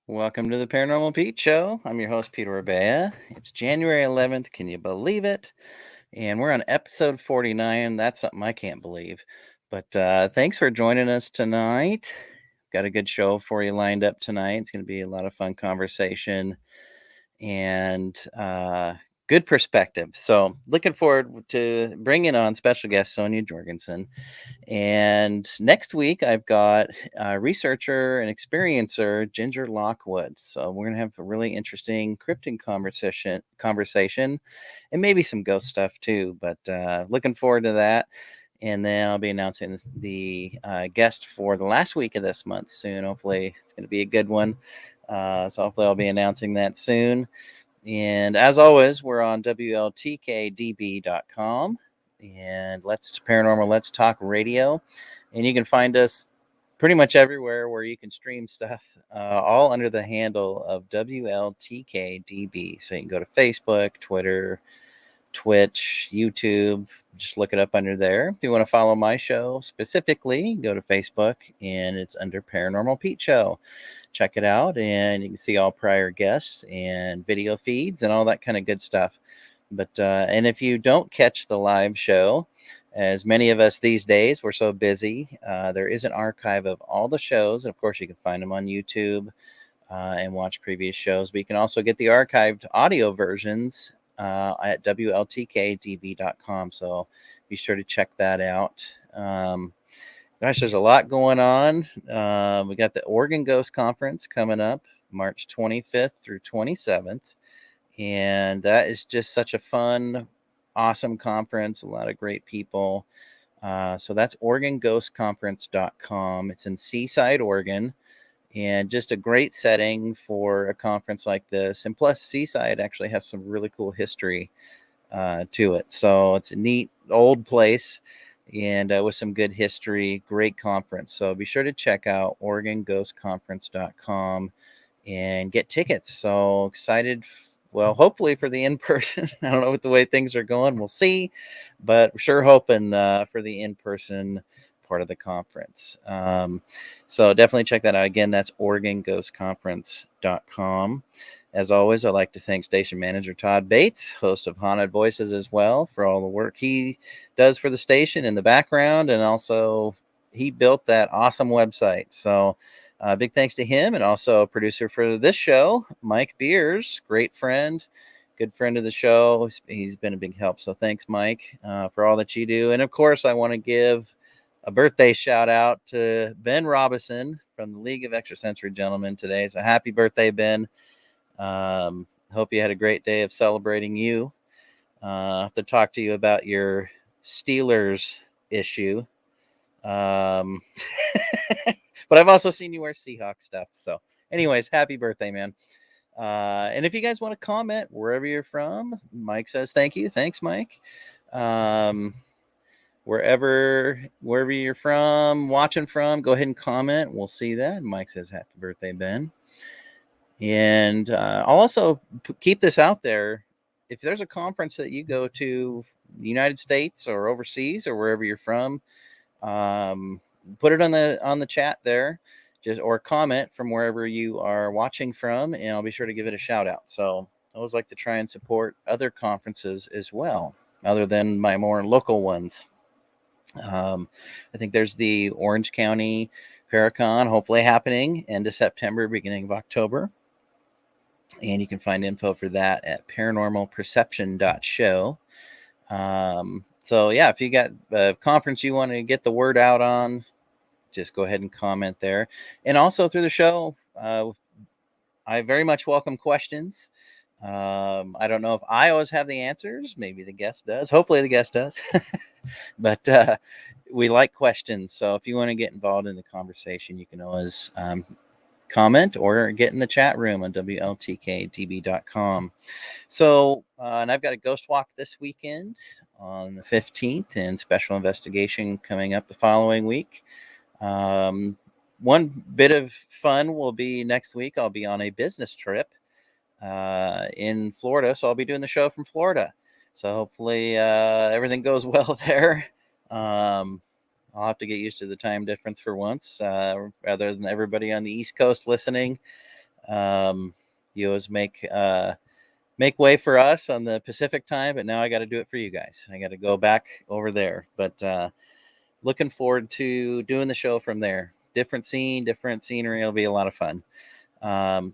Welcome to the Paranormal Pete Show. I'm your host, Pete Orbea. It's January 11th. Can you believe it? And we're on episode 49. That's something I can't believe. But thanks for joining us tonight. Got a good show for you lined up tonight. It's going to be a lot of fun conversation and good perspective. So, looking forward to bringing on special guest Sonia Jorgenson. And next week, I've got researcher and experiencer Ginger Lockwood. So we're gonna have a really interesting cryptid conversation, and maybe some ghost stuff too. But looking forward to that. And then I'll be announcing the guest for the last week of this month soon. Hopefully, it's going to be a good one. So hopefully, I'll be announcing that soon. And as always, we're on WLTK-DB.com and Let's Talk Radio. And you can find us pretty much everywhere where you can stream stuff, all under the handle of WLTK-DB. So you can go to Facebook, Twitter, Twitch, YouTube. Just look it up under there. If you want to follow my show specifically, go to Facebook and it's under Paranormal Pete Show. Check it out and you can see all prior guests and video feeds and all that kind of good stuff. But and if you don't catch the live show, as many of us these days, we're so busy, there is an archive of all the shows. And of course, you can find them on YouTube and watch previous shows. But you can also get the archived audio versions at WLTK-DB.com. So be sure to check that out. Gosh, there's a lot going on. We got the Oregon Ghost Conference coming up March 25th through 27th. And that is just such a fun, awesome conference. A lot of great people. So that's OregonGhostConference.com. It's in Seaside, Oregon. And just a great setting for a conference like this. And plus, Seaside actually has some really cool history to it. So it's a neat old place and with some good history. Great conference. So be sure to check out OregonGhostConference.com and get tickets. So excited. Well, hopefully for the in-person. I don't know what the way things are going. We'll see. But we're sure hoping for the in-person part of the conference. So definitely check that out. Again, that's OregonGhostConference.com. As always, I'd like to thank station manager Todd Bates, host of Haunted Voices as well, for all the work he does for the station in the background. And also, he built that awesome website. So big thanks to him, and also a producer for this show, Mike Beers, great friend, good friend of the show. He's been a big help. So thanks, Mike, for all that you do. And of course, I want to give a birthday shout out to Ben Robison from the League of Extrasensory Gentlemen today. So happy birthday, Ben. Hope you had a great day of celebrating you. I have to talk to you about your Steelers issue. But I've also seen you wear Seahawk stuff. So anyways, happy birthday, man. And if you guys want to comment wherever you're from, Mike says thank you. Thanks, Mike. Wherever you're from, watching from, go ahead and comment. We'll see that. Mike says happy birthday, Ben. And I'll also keep this out there. If there's a conference that you go to, the United States or overseas or wherever you're from, put it on the chat there, or comment from wherever you are watching from, and I'll be sure to give it a shout out. So I always like to try and support other conferences as well, other than my more local ones. I think there's the Orange County Paracon, hopefully happening end of September, beginning of October. And you can find info for that at paranormalperception.show. So yeah, if you got a conference you want to get the word out on, just go ahead and comment there. And also through the show, I very much welcome questions. I don't know if I always have the answers. Maybe the guest does. Hopefully the guest does. But we like questions. So if you want to get involved in the conversation, you can always comment or get in the chat room on WLTK-DB.com. So, and I've got a ghost walk this weekend on the 15th and special investigation coming up the following week. One bit of fun will be next week. I'll be on a business trip in Florida. So I'll be doing the show from Florida. So hopefully everything goes well there. I'll have to get used to the time difference for once, rather than everybody on the East Coast listening. You always make way for us on the Pacific time, but now I got to do it for you guys. I got to go back over there, but looking forward to doing the show from there. Different scene, different scenery. It'll be a lot of fun. Well,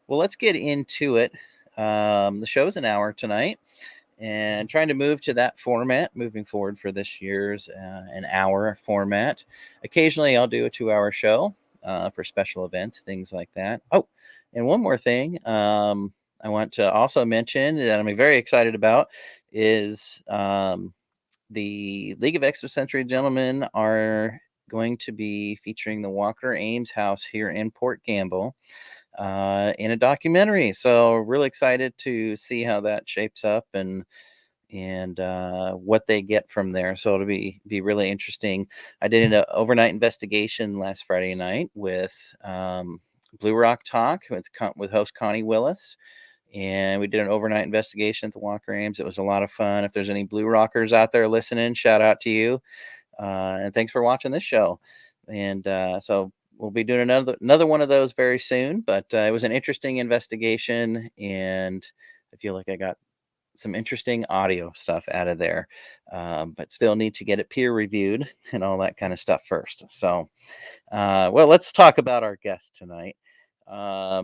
let's get into it. The show's an hour tonight, and trying to move to that format moving forward for this year's an hour format. Occasionally, I'll do a 2-hour show for special events, things like that. Oh, and one more thing. I want to also mention that I'm very excited about is the League of Extrasensory Gentlemen are going to be featuring the Walker Ames House here in Port Gamble in a documentary. So really excited to see how that shapes up and what they get from there. So it'll be really interesting. I did an overnight investigation last Friday night with Blue Rock Talk with host Connie Willis. And we did an overnight investigation at the Walker Ames. It was a lot of fun. If there's any Blue Rockers out there listening, shout out to you. And thanks for watching this show. And so we'll be doing another one of those very soon. But it was an interesting investigation, and I feel like I got some interesting audio stuff out of there. But still need to get it peer reviewed and all that kind of stuff first. So, well, let's talk about our guest tonight.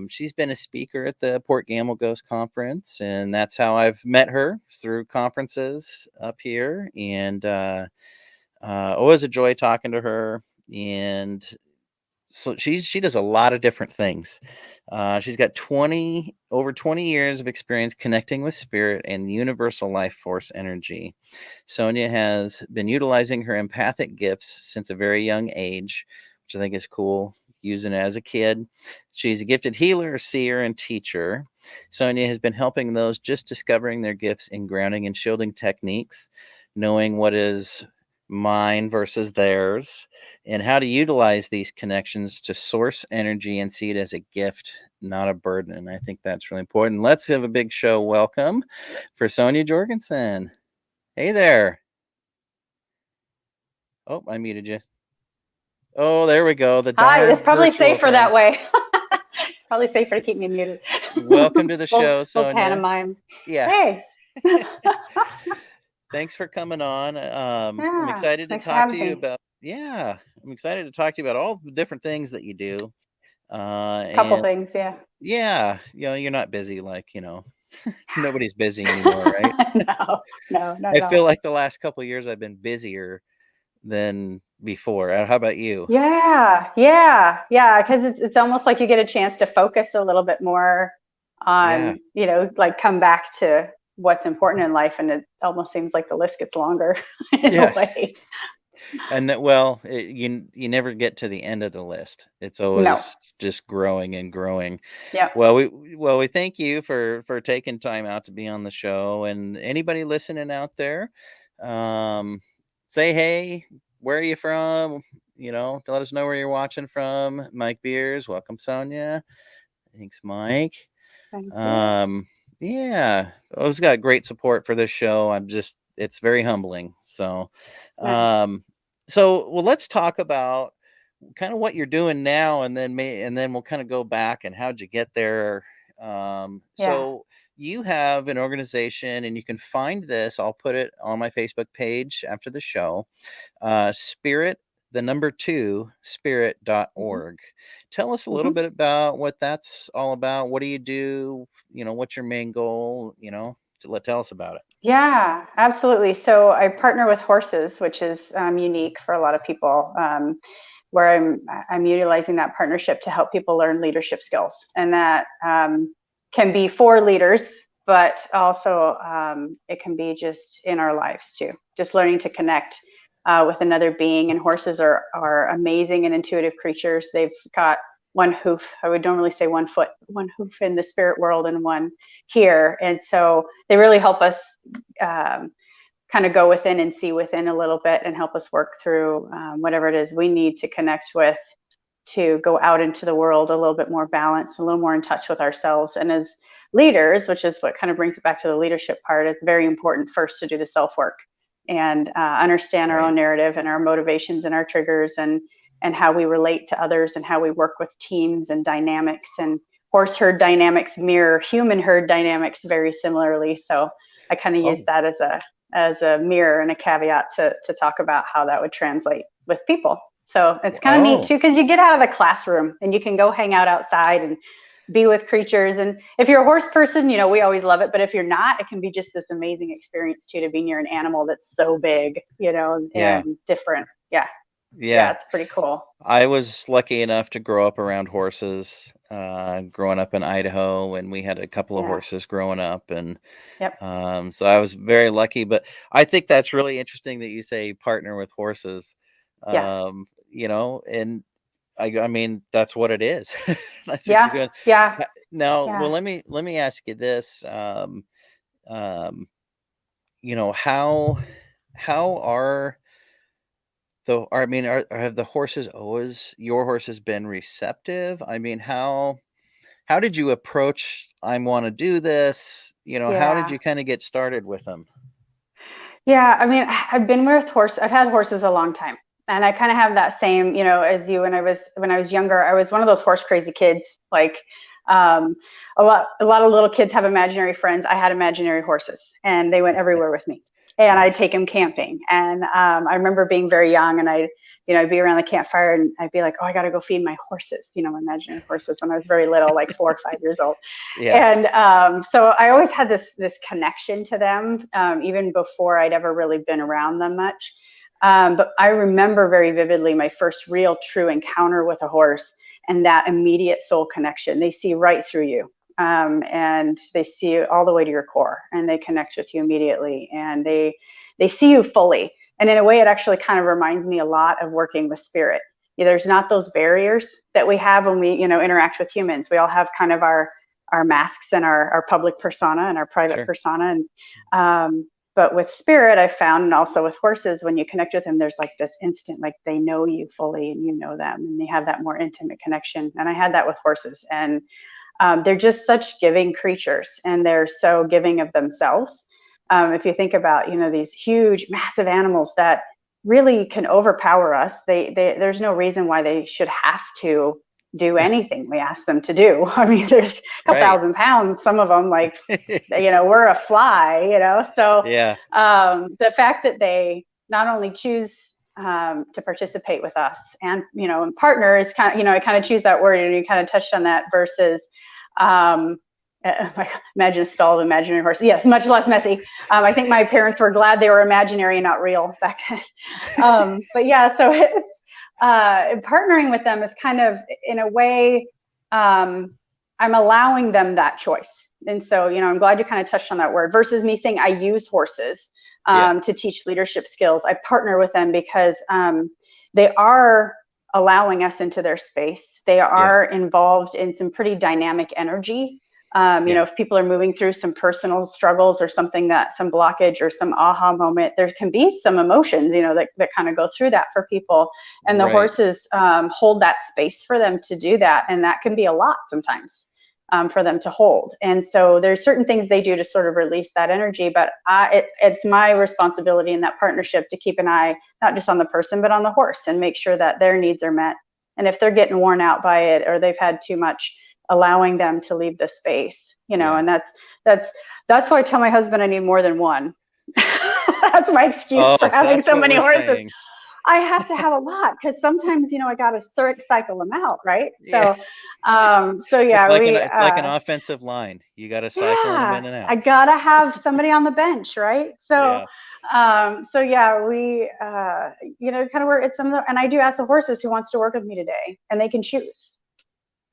She's been a speaker at the Port Gamble Ghost Conference, and that's how I've met her, through conferences up here. And always a joy talking to her. And so she does a lot of different things. She's got over 20 years of experience connecting with spirit and the universal life force energy. Sonia has been utilizing her empathic gifts since a very young age, which I think is cool, using it as a kid. She's a gifted healer, seer, and teacher. Sonia has been helping those just discovering their gifts in grounding and shielding techniques, knowing what is mine versus theirs, and how to utilize these connections to source energy and see it as a gift, not a burden. And I think that's really important. Let's have a big show welcome for Sonia Jorgenson. Hey there. Oh, I muted you. Oh, there we go. The Hi, it's probably thing. safer that way. It's probably safer to keep me muted. Welcome to the show, Sonia. We'll pantomime. Yeah. Hey. Thanks for coming on. I'm excited to talk to you about. Yeah, I'm excited to talk to you about all the different things that you do. Couple things, yeah. Yeah, you're not busy like nobody's busy anymore, right? No, not I at feel all. like the last couple of years I've been busier than before. How about you? Yeah, because it's almost like you get a chance to focus a little bit more on, like come back to what's important in life, and it almost seems like the list gets longer in a way. And you never get to the end of the list. It's always just growing and growing. Yeah. Well, we thank you for taking time out to be on the show. And anybody listening out there, say hey. Where are you from? Let us know where you're watching from. Mike Beers, welcome, Sonia. Thanks, Mike. Thank you. Yeah, I've got great support for this show. It's very humbling. So, Nice. well, let's talk about kind of what you're doing now, and then we'll kind of go back and how'd you get there. So you have an organization, and you can find this. I'll put it on my Facebook page after the show. Spirit, the number 2, spirit.org. Tell us a little bit about what that's all about. What do you do? What's your main goal? Tell us about it. Yeah, absolutely. So I partner with horses, which is unique for a lot of people, where I'm utilizing that partnership to help people learn leadership skills. And that can be for leaders, but also it can be just in our lives too, just learning to connect with another being. And horses are amazing and intuitive creatures. They've got one hoof. I would normally say one foot, one hoof in the spirit world and one here. And so they really help us kind of go within and see within a little bit, and help us work through whatever it is we need to connect with, to go out into the world a little bit more balanced, a little more in touch with ourselves. And as leaders, which is what kind of brings it back to the leadership part, it's very important first to do the self-work and understand our own narrative and our motivations and our triggers, and how we relate to others, and how we work with teams and dynamics, and horse herd dynamics mirror human herd dynamics very similarly. So I kind of use that as a mirror and a caveat to talk about how that would translate with people. So it's kind of neat too, because you get out of the classroom and you can go hang out outside and be with creatures. And if you're a horse person, you know, we always love it. But if you're not, it can be just this amazing experience too, to be near an animal that's so big, you know, and different. Yeah. It's pretty cool. I was lucky enough to grow up around horses, growing up in Idaho, and we had a couple of horses growing up, and so I was very lucky. But I think that's really interesting that you say partner with horses. You know, and I mean that's what it is. That's what you're doing. Now, well, let me ask you this. You know, how are I mean, have the horses always, your horses, been receptive? I mean, how did you approach, I want to do this? You know, how did you kind of get started with them? Yeah, I mean, I've had horses a long time. And I kind of have that same, you know, as you. When I was younger, I was one of those horse crazy kids. Like, a lot of little kids have imaginary friends. I had imaginary horses, and they went everywhere with me. And I'd take them camping. And I remember being very young, and I'd be around the campfire, and I'd be like, oh, I got to go feed my horses, you know, my imaginary horses, when I was very little, like 4 or 5 years old. And so I always had this connection to them, even before I'd ever really been around them much. But I remember very vividly my first real true encounter with a horse, and that immediate soul connection. They see right through you. And they see you all the way to your core, and they connect with you immediately, and they see you fully. And in a way, it actually kind of reminds me a lot of working with spirit. There's not those barriers that we have when we, you know, interact with humans. We all have kind of our masks and our public persona and our private persona. And but with spirit, I found, and also with horses, when you connect with them, there's like this instant, like they know you fully and you know them, and they have that more intimate connection. And I had that with horses. And they're just such giving creatures, and they're so giving of themselves. If you think about, you know, these huge, massive animals that really can overpower us, there's no reason why they should have to do anything we ask them to do. I mean, there's a couple thousand pounds, some of them, like, you know, we're a fly, you know. So the fact that they not only choose to participate with us, and, you know, and partner is kind of, you know, I kind of choose that word, and you kind of touched on that, versus imagine a stalled imaginary horse. Yes, much less messy. I think my parents were glad they were imaginary and not real back then. But yeah, so it's partnering with them is kind of, in a way, I'm allowing them that choice. And so, you know, I'm glad you kind of touched on that word, versus me saying I use horses to teach leadership skills. I partner with them because they are allowing us into their space. They are involved in some pretty dynamic energy. You know, if people are moving through some personal struggles or something, some blockage or some aha moment, there can be some emotions, you know, that kind of go through that for people. And the horses hold that space for them to do that. And that can be a lot sometimes for them to hold. And so there's certain things they do to sort of release that energy. But it's my responsibility in that partnership to keep an eye, not just on the person, but on the horse, and make sure that their needs are met. And if they're getting worn out by it, or they've had too much, allowing them to leave the space, you know. And that's why I tell my husband I need more than one. That's my excuse for having so many horses. Saying. I have to have a lot, because sometimes, you know, I got to cycle them out, right? So, so yeah, it's like an offensive line. You got to cycle them in and out. I gotta have somebody on the bench, right? So, so yeah, we, you know, kind of work at and I do ask the horses who wants to work with me today, and they can choose.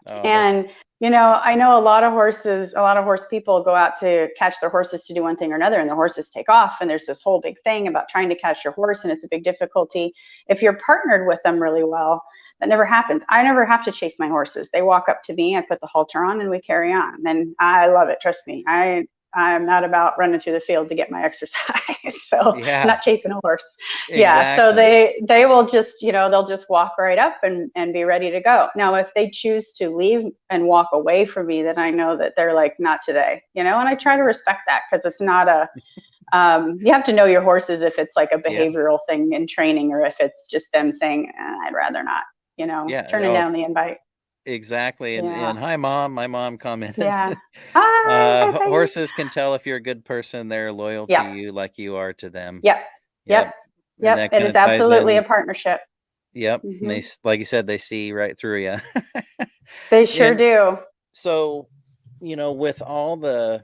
And, you know, I know a lot of horse people go out to catch their horses to do one thing or another, and the horses take off, and there's this whole big thing about trying to catch your horse, and it's a big difficulty. If you're partnered with them really well, that never happens. I never have to chase my horses. They walk up to me, I put the halter on, and we carry on. And I love it. Trust me. I'm not about running through the field to get my exercise. So I'm not chasing a horse. Yeah. So they will just, you know, they'll just walk right up and be ready to go. Now, if they choose to leave and walk away from me, then I know that they're like, not today, you know, and I try to respect that, because it's not you have to know your horses, if it's like a behavioral thing in training, or if it's just them saying, I'd rather not, you know, turning down the invite. Exactly. Yeah. And hi, mom. My mom commented. Yeah. Hi. Hi. Horses can tell if you're a good person. They're loyal to Yep. you like you are to them. Yep. Yep. Yep. And Yep. that It kind is of ties absolutely a in. partnership. Yep. And Hmm. like you said, they see right through you. They sure And do. so, with all the,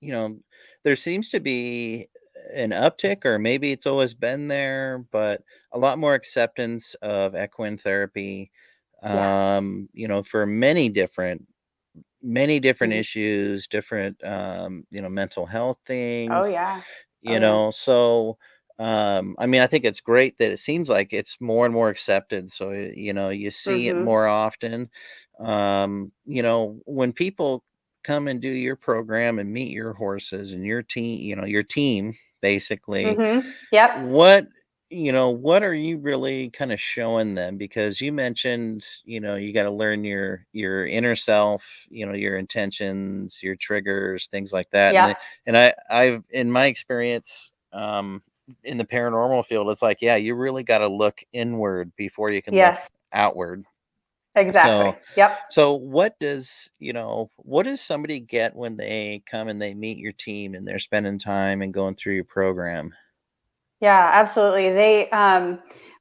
you know, there seems to be an uptick, or maybe it's always been there, but a lot more acceptance of equine therapy, Yeah. for many different Mhm. issues, different, mental health Oh things, yeah. Oh yeah. so, I mean, I think it's great that it seems like it's more and more accepted. So, you see it Hmm. more often. When people come and do your program and meet your horses and your team, basically, Hmm. Yep. what are you really kind of showing them? Because you mentioned, you got to learn your inner self, your intentions, your triggers, things like that. Yep. And I've in my experience, in the paranormal field, it's like, yeah, you really got to look inward before you can look Yes. outward. Exactly. So Yep. so what does somebody get when they come and they meet your team and they're spending time and going through your program? Yeah, absolutely.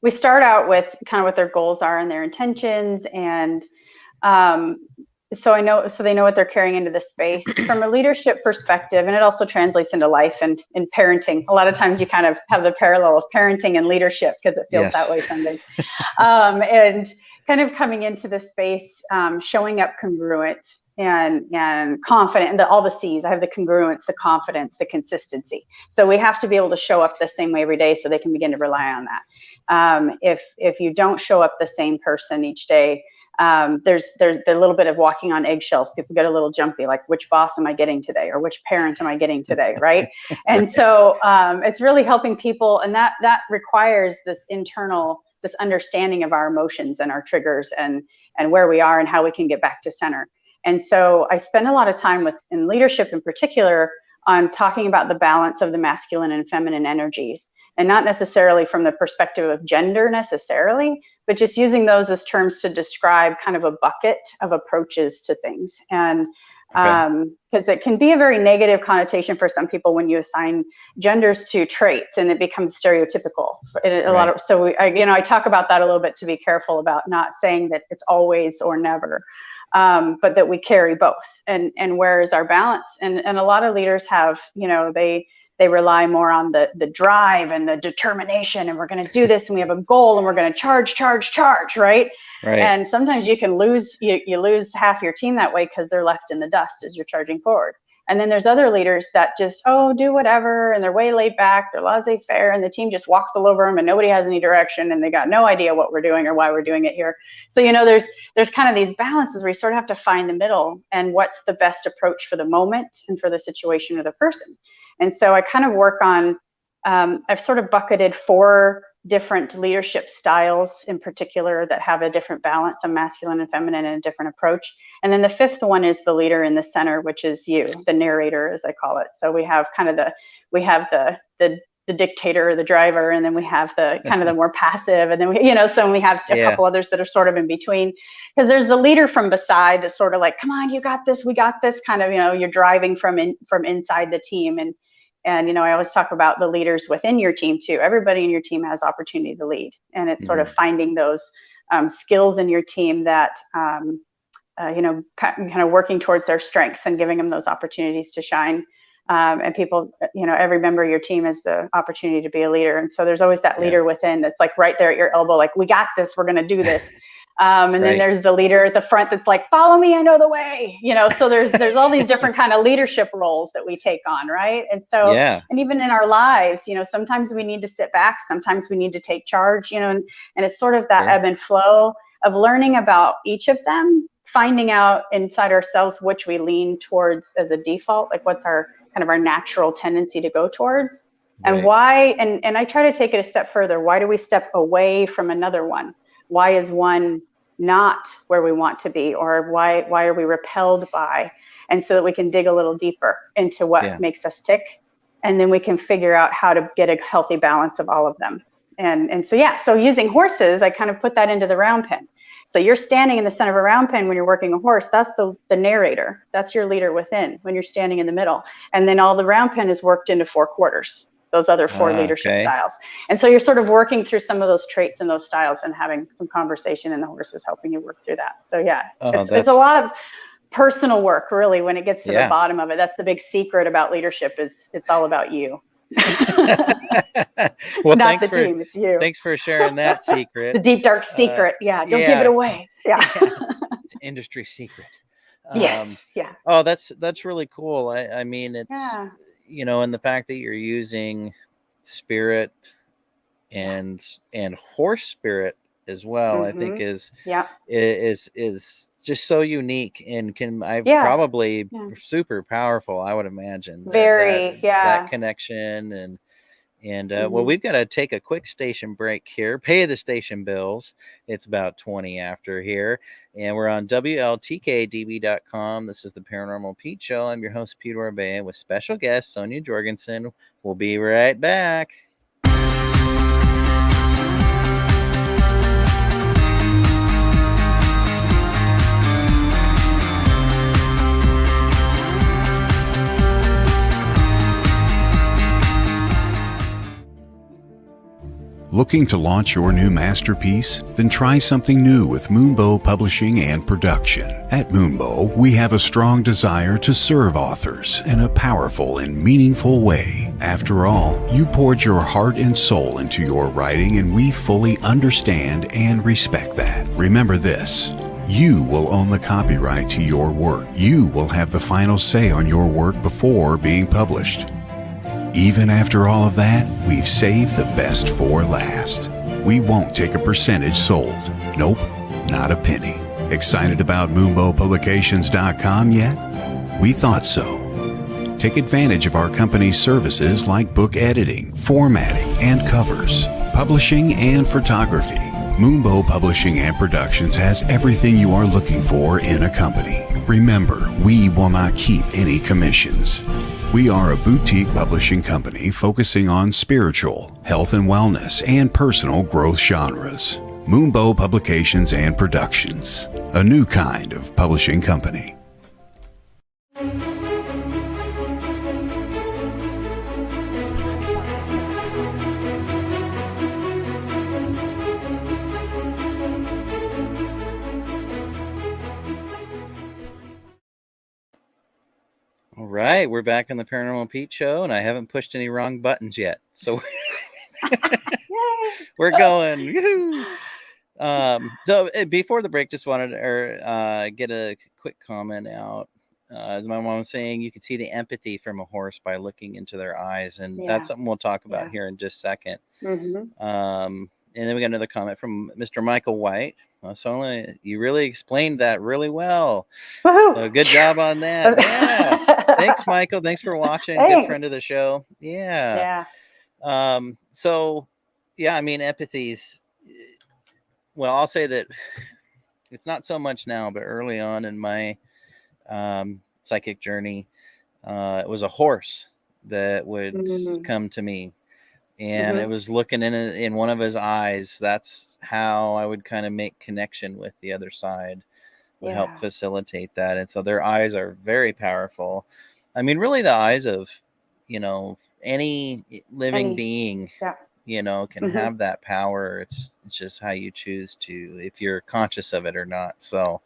We start out with kind of what their goals are and their intentions, and um, so they know what they're carrying into the space from a leadership perspective, and it also translates into life and in parenting. A lot of times, you kind of have the parallel of parenting and leadership because it feels that Yes. way some days, and kind of coming into the space, showing up congruent and confident, and all the C's. I have the congruence, the confidence, the consistency. So we have to be able to show up the same way every day, so they can begin to rely on that. If you don't show up the same person each day, there's a little bit of walking on eggshells. People get a little jumpy, like, which boss am I getting today, or which parent am I getting today, right? And Right. so it's really helping people, and that requires this understanding of our emotions and our triggers and where we are and how we can get back to center. And so I spend a lot of time in leadership in particular on talking about the balance of the masculine and feminine energies, and not necessarily from the perspective of gender necessarily, but just using those as terms to describe kind of a bucket of approaches to things. And Okay. because it can be a very negative connotation for some people when you assign genders to traits, and it becomes stereotypical. Right. I talk about that a little bit, to be careful about not saying that it's always or never, but that we carry both. And where is our balance? And a lot of leaders have, they rely more on the drive and the determination, and we're going to do this, and we have a goal, and we're going to charge, right? Right. And sometimes you can you lose half your team that way because they're left in the dust as you're charging forward. And then there's other leaders that just, do whatever, and they're way laid back, they're laissez-faire, and the team just walks all over them, and nobody has any direction, and they got no idea what we're doing or why we're doing it here. So there's kind of these balances where you sort of have to find the middle, and what's the best approach for the moment and for the situation or the person. And so I kind of work on, I've sort of bucketed 4 different leadership styles in particular that have a different balance of masculine and feminine and a different approach. And then the 5th one is the leader in the center, which is you, the narrator, as I call it. So we have kind of the dictator or the driver, and then we have the kind of the more passive, and then we have a Yeah. couple others that are sort of in between, because there's the leader from beside that's sort of like, come on, you got this, we got this, kind of, you're driving from inside the team. And I always talk about the leaders within your team too. Everybody in your team has opportunity to lead, and it's sort of Mhm. finding those skills in your team that kind of working towards their strengths and giving them those opportunities to shine. And people, every member of your team has the opportunity to be a leader. And so there's always that Yeah. leader within that's like right there at your elbow, like, we got this, we're going to do this. And then Right. there's the leader at the front that's like, follow me, I know the way. So there's all these different kind of leadership roles that we take on, right? And so, Yeah. and even in our lives, sometimes we need to sit back, sometimes we need to take charge, and it's sort of that Sure. ebb and flow of learning about each of them, finding out inside ourselves which we lean towards as a default, like what's our kind of our natural tendency to go towards, and Right. why. And I try to take it a step further. Why do we step away from another one? Why is one not where we want to be, or why are we repelled by? And so that we can dig a little deeper into what Yeah. makes us tick, and then we can figure out how to get a healthy balance of all of them. And so, yeah, so using horses, I kind of put that into the round pen. So you're standing in the center of a round pen when you're working a horse. That's the narrator. That's your leader within when you're standing in the middle. And then all the round pen is worked into 4 quarters, those other 4 leadership styles. And so you're sort of working through some of those traits and those styles and having some conversation, and the horse is helping you work through that. So yeah, it's a lot of personal work, really, when it gets to the bottom of it. That's the big secret about leadership, is it's all about you. Well, not the team, it's you. Thanks for sharing that secret. The deep dark secret. Don't give it away. It's an industry secret. Yes. Oh, that's really cool. I mean, it's and the fact that you're using spirit and horse spirit as well, I think is just so unique, and probably super powerful, I would imagine. That connection and well, we've got to take a quick station break here, pay the station bills. It's about 20 after here, and we're on WLTK-DB.com. This is the Paranormal Pete Show. I'm your host, Pete Orbea, with special guest Sonia Jorgenson. We'll be right back. Looking to launch your new masterpiece? Then try something new with Moonbow Publishing and Production. At Moonbow, we have a strong desire to serve authors in a powerful and meaningful way. After all, you poured your heart and soul into your writing, and we fully understand and respect that. Remember this: you will own the copyright to your work. You will have the final say on your work before being published. Even after all of that, we've saved the best for last. We won't take a percentage sold. Nope, not a penny. Excited about MoonbowPublications.com yet? We thought so. Take advantage of our company's services like book editing, formatting, and covers, publishing, and photography. Moonbow Publishing and Productions has everything you are looking for in a company. Remember, we will not keep any commissions. We are a boutique publishing company focusing on spiritual, health and wellness, and personal growth genres. Moonbow Publications and Productions, a new kind of publishing company. All right, we're back on the Paranormal Pete Show, and I haven't pushed any wrong buttons yet, so we're going. So before the break, just wanted to get a quick comment out. As my mom was saying, you can see the empathy from a horse by looking into their eyes, and that's something we'll talk about here in just a second. And then we got another comment from Mr. Michael White. Sonia, you really explained that really well. Woohoo! So good job on that. Yeah. Thanks, Michael. Thanks for watching. Thanks. Good friend of the show. Yeah. So, I mean, empathy's, well, I'll say that it's not so much now, but early on in my psychic journey, it was a horse that would come to me. And it was looking in one of his eyes. That's how I would kind of make connection with the other side, would help facilitate that. And so their eyes are very powerful. I mean, really the eyes of, any living being, can have that power. It's just how you choose to, if you're conscious of it or not. So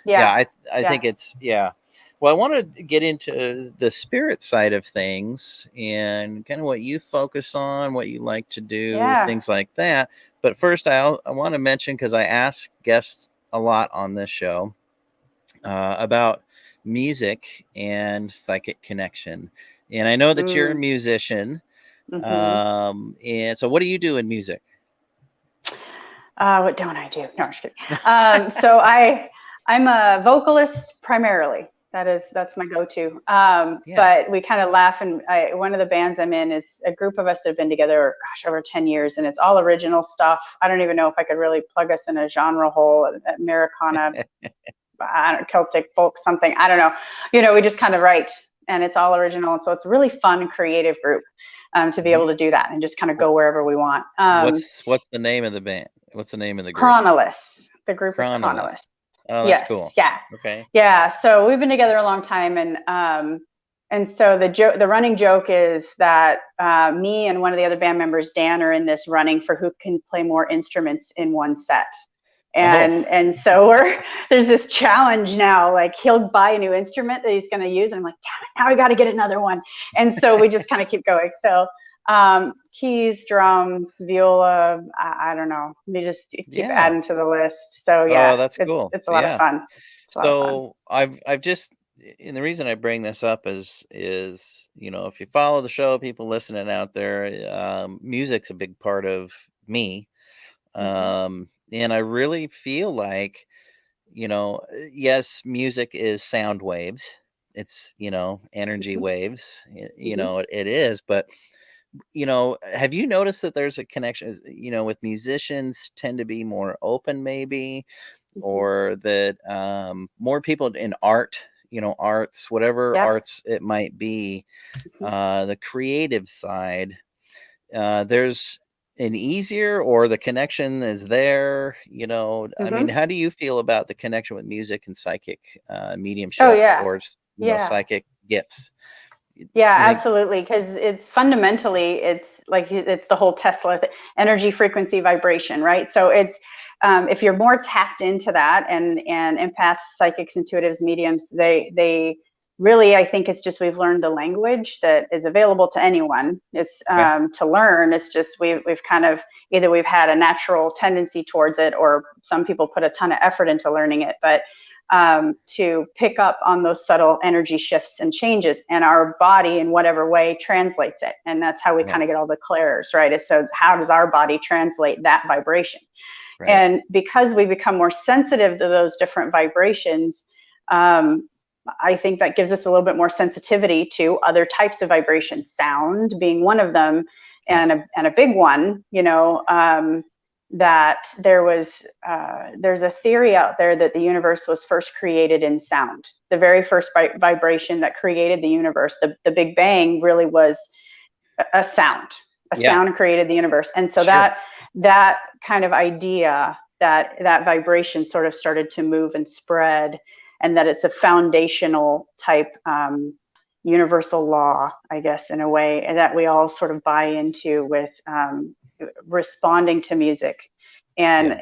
I think it's, Well, I want to get into the spirit side of things and kind of what you focus on, what you like to do, things like that. But first, I want to mention, because I ask guests a lot on this show about music and psychic connection. And I know that you're a musician. And so what do you do in music? What don't I do? No, I'm just kidding. So I'm a vocalist primarily. That's my go-to. But we kind of laugh, and one of the bands I'm in is a group of us that have been together, over 10 years, and it's all original stuff. I don't even know if I could really plug us in a genre hole, Americana, Celtic folk, something. I don't know. We just kind of write and it's all original. And so it's a really fun, creative group to be able to do that and just kind of go wherever we want. What's the name of the band? What's the name of the group? Chronolist. The group is Chronolist. Chronolist. Oh, that's cool. Yeah. Okay. Yeah. So we've been together a long time, and so the running joke is that me and one of the other band members, Dan, are in this running for who can play more instruments in one set. And so there's this challenge now, like he'll buy a new instrument that he's going to use. And I'm like, damn it, now I got to get another one. And so we just kind of keep going. So keys, drums, viola, I don't know. We just keep adding to the list. So yeah, that's cool. It's a lot of fun. So I've just, and the reason I bring this up is, you know, if you follow the show, people listening out there, music's a big part of me. And I really feel like, you know, yes, music is sound waves. It's, you know, energy waves, you know, it is. But, you know, have you noticed that there's a connection, you know, with musicians tend to be more open maybe, or that more people in art, you know, arts, whatever arts it might be, the creative side, there's an easier, or the connection is there, you know. I mean, how do you feel about the connection with music and psychic mediumship or, you know, psychic gifts? Yeah, absolutely. Because it's fundamentally, it's like, it's the whole Tesla energy, frequency, vibration, right? So it's, if you're more tapped into that, and empaths, psychics, intuitives, mediums, they really, I think it's just, we've learned the language that is available to anyone. It's to learn. It's just, we've kind of, either we've had a natural tendency towards it, or some people put a ton of effort into learning it, but to pick up on those subtle energy shifts and changes, and our body in whatever way translates it. And that's how we kind of get all the clairs, right? So how does our body translate that vibration? Right. And because we become more sensitive to those different vibrations, I think that gives us a little bit more sensitivity to other types of vibrations, sound being one of them, and a big one, you know, that there's a theory out there that the universe was first created in sound. The very first vibration that created the universe, the Big Bang, really was a sound. Sound created the universe. And so that kind of idea, that vibration sort of started to move and spread, and that it's a foundational type universal law, I guess, in a way, and that we all sort of buy into with responding to music. And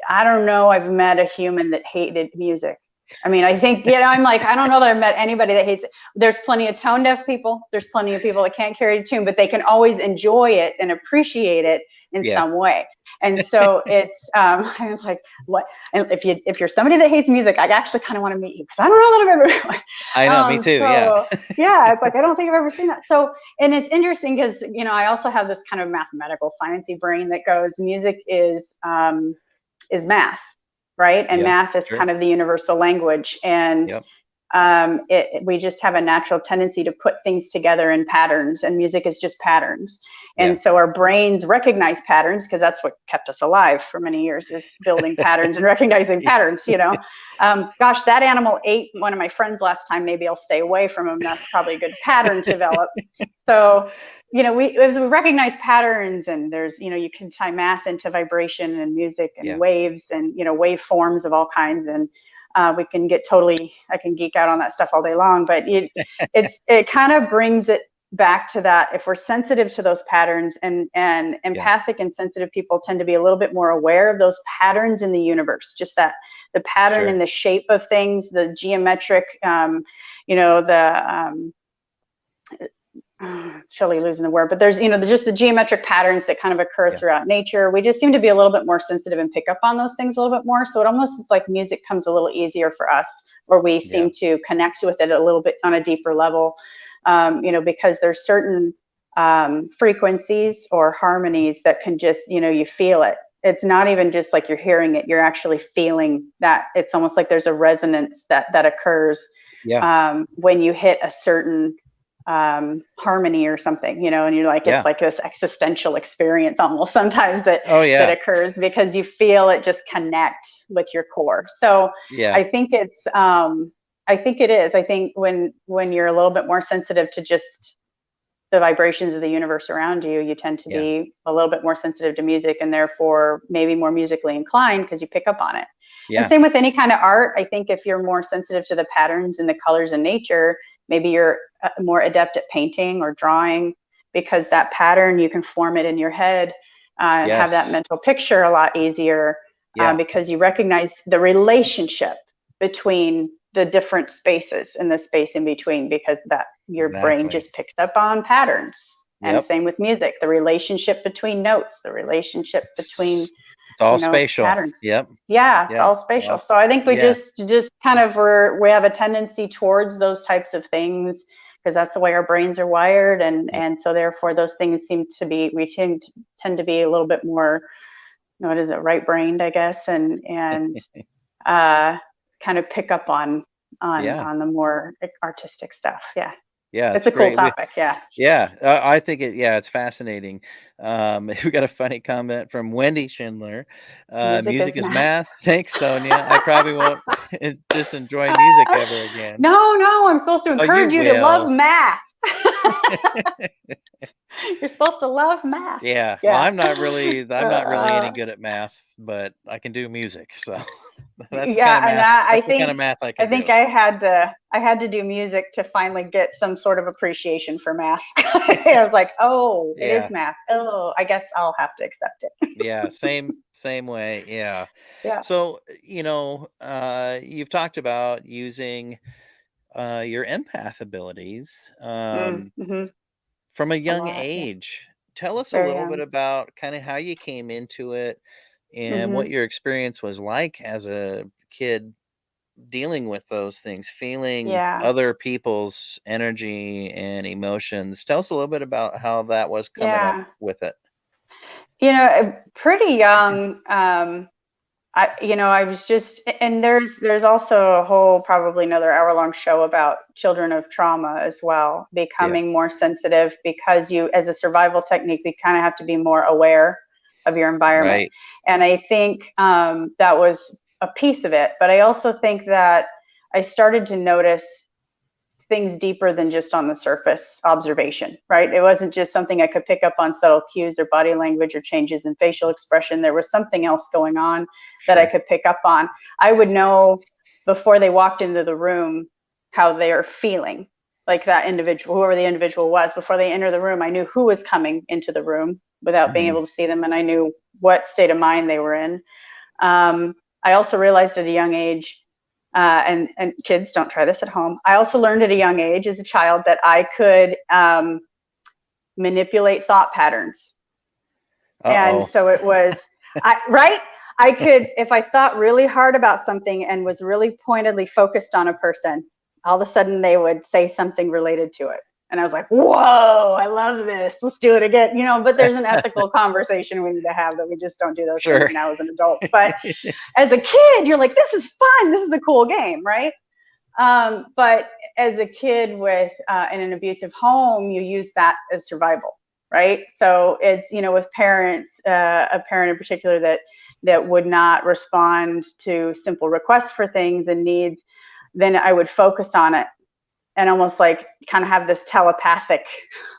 I don't know, I've met a human that hated music. I mean, I think, you know, I'm like, I don't know that I've met anybody that hates it. There's plenty of tone deaf people. There's plenty of people that can't carry a tune, but they can always enjoy it and appreciate it in some way. And so it's, I was like, what? And if you're somebody that hates music, I actually kind of want to meet you, because I don't know that I've ever. I know, me too. Yeah, it's like, I don't think I've ever seen that. So, and it's interesting because, you know, I also have this kind of mathematical, sciencey brain that goes, music is math, right? And math is kind of the universal language, and we just have a natural tendency to put things together in patterns, and music is just patterns. And so our brains recognize patterns, because that's what kept us alive for many years, is building patterns and recognizing patterns, you know. Gosh, that animal ate one of my friends last time. Maybe I'll stay away from him. That's probably a good pattern to develop. So, you know, as we recognize patterns, and there's, you know, you can tie math into vibration and music and waves, and, you know, waveforms of all kinds. And we can get I can geek out on that stuff all day long, but it kind of brings it back to that. If we're sensitive to those patterns, and empathic and sensitive people tend to be a little bit more aware of those patterns in the universe, just that the pattern in the shape of things, the geometric, you know, Shelley losing the word, but there's, you know, just the geometric patterns that kind of occur throughout nature. We just seem to be a little bit more sensitive and pick up on those things a little bit more. So it almost is like music comes a little easier for us, or we seem to connect with it a little bit on a deeper level, you know, because there's certain frequencies or harmonies that can just, you know, you feel it. It's not even just like you're hearing it, you're actually feeling that. It's almost like there's a resonance that occurs when you hit a certain harmony or something, you know, and you're like, it's like this existential experience almost sometimes that occurs, because you feel it just connect with your core. So I think it's I think it is. I think when you're a little bit more sensitive to just the vibrations of the universe around you, you tend to be a little bit more sensitive to music, and therefore maybe more musically inclined because you pick up on it. And same with any kind of art. I think if you're more sensitive to the patterns and the colors in nature, maybe you're more adept at painting or drawing, because that pattern, you can form it in your head and have that mental picture a lot easier, because you recognize the relationship between the different spaces and the space in between, because that your brain just picks up on patterns. And same with music, the relationship between notes, the relationship between it's all spatial patterns. It's all spatial. So I think we just kind of we have a tendency towards those types of things because that's the way our brains are wired, and so therefore those things we tend to be a little bit more, what is it, right-brained, I guess, and kind of pick up on the more artistic stuff. It's a cool topic. I think it's fascinating. We got a funny comment from Wendy Schindler. Music is math. Thanks, Sonia. I probably won't just enjoy music ever again. No, I'm supposed to encourage you to love math. You're supposed to love math. Well, I'm not really any good at math, but I can do music, so that's the kind of math I can do. I think I had to do music to finally get some sort of appreciation for math. I was like, oh, it is math. Oh, I guess I'll have to accept it. Same way. So, you've talked about using your empath abilities from a young age. Tell us a little bit about kind of how you came into it and what your experience was like as a kid dealing with those things, feeling other people's energy and emotions. Tell us a little bit about how that was coming up with it. Pretty young. I was just, and there's also a whole, probably another hour-long show about children of trauma as well, becoming more sensitive, because you, as a survival technique, you kind of have to be more aware of your environment. Right. And I think that was a piece of it. But I also think that I started to notice things deeper than just on the surface observation, right? It wasn't just something I could pick up on subtle cues or body language or changes in facial expression. There was something else going on that I could pick up on. I would know before they walked into the room how they are feeling, like that individual, whoever the individual was. Before they enter the room, I knew who was coming into the room without being able to see them, and I knew what state of mind they were in. I also realized at a young age, and kids, don't try this at home. I also learned at a young age as a child that I could manipulate thought patterns. And so it was, I could, if I thought really hard about something and was really pointedly focused on a person, all of a sudden they would say something related to it. And I was like, whoa, I love this. Let's do it again. But there's an ethical conversation we need to have that we just don't do those things now as an adult. But as a kid, you're like, this is fun. This is a cool game, right? But as a kid with in an abusive home, you use that as survival, right? So it's, with parents, a parent in particular that would not respond to simple requests for things and needs, then I would focus on it. And almost like kind of have this telepathic,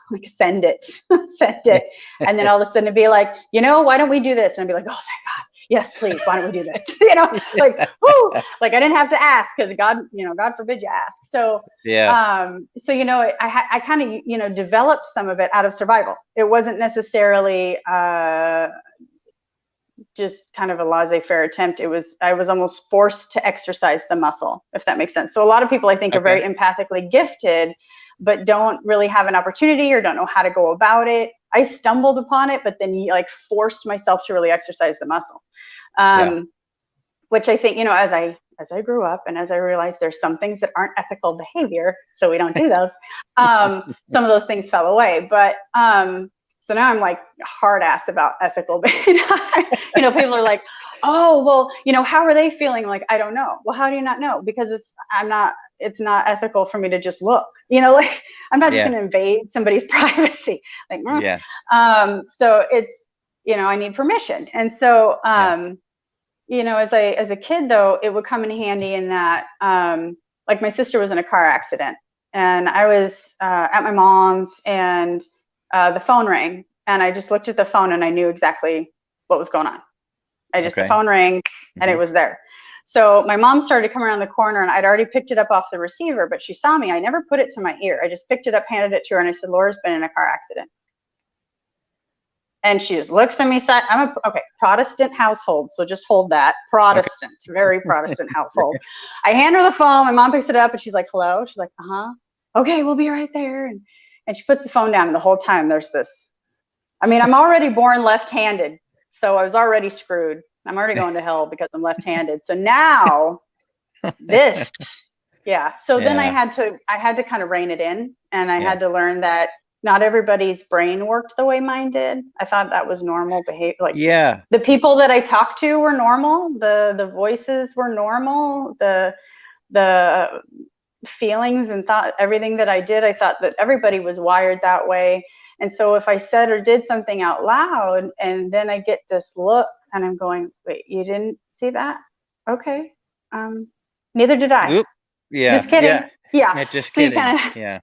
like send it. And then all of a sudden it'd be like, why don't we do this? And I'd be like, oh, thank God. Yes, please. Why don't we do this? Like, whoo, like I didn't have to ask because God, God forbid you ask. So, I kind of, developed some of it out of survival. It wasn't necessarily just kind of a laissez-faire attempt. I was almost forced to exercise the muscle, if that makes sense. So a lot of people I think are very empathically gifted, but don't really have an opportunity or don't know how to go about it. I stumbled upon it, but then forced myself to really exercise the muscle. Which I think, as I grew up and as I realized there's some things that aren't ethical behavior, so we don't do those. Some of those things fell away, but so now I'm like hard ass about ethical behavior. People are like, oh, well, how are they feeling? I'm like, I don't know. Well, how do you not know? Because it's not ethical for me to just look, I'm not just going to invade somebody's privacy. So it's, I need permission. And so, as a kid though, it would come in handy in that, like my sister was in a car accident, and I was at my mom's, and the phone rang, and I just looked at the phone and I knew exactly what was going on. The phone rang and it was there. So my mom started to come around the corner, and I'd already picked it up off the receiver, but she saw me. I never put it to my ear. I just picked it up, handed it to her, and I said, Laura's been in a car accident. And she just looks at me. I'm a Protestant household, so just hold that. Protestant, very Protestant household. I hand her the phone. My mom picks it up, and she's like, hello. She's like, okay, we'll be right there. And she puts the phone down, and the whole time there's this. I mean, I'm already born left-handed, so I was already screwed. I'm already going to hell because I'm left-handed. So now this, So then I had to kind of rein it in, and I had to learn that not everybody's brain worked the way mine did. I thought that was normal behavior. Like, the people that I talked to were normal. The voices were normal. The feelings and thought, everything that I did, I thought that everybody was wired that way. And so if I said or did something out loud, and then I get this look, and I'm going, wait, you didn't see that? Okay. Neither did I. Oop. Yeah. Just kidding. Yeah. Just so kidding.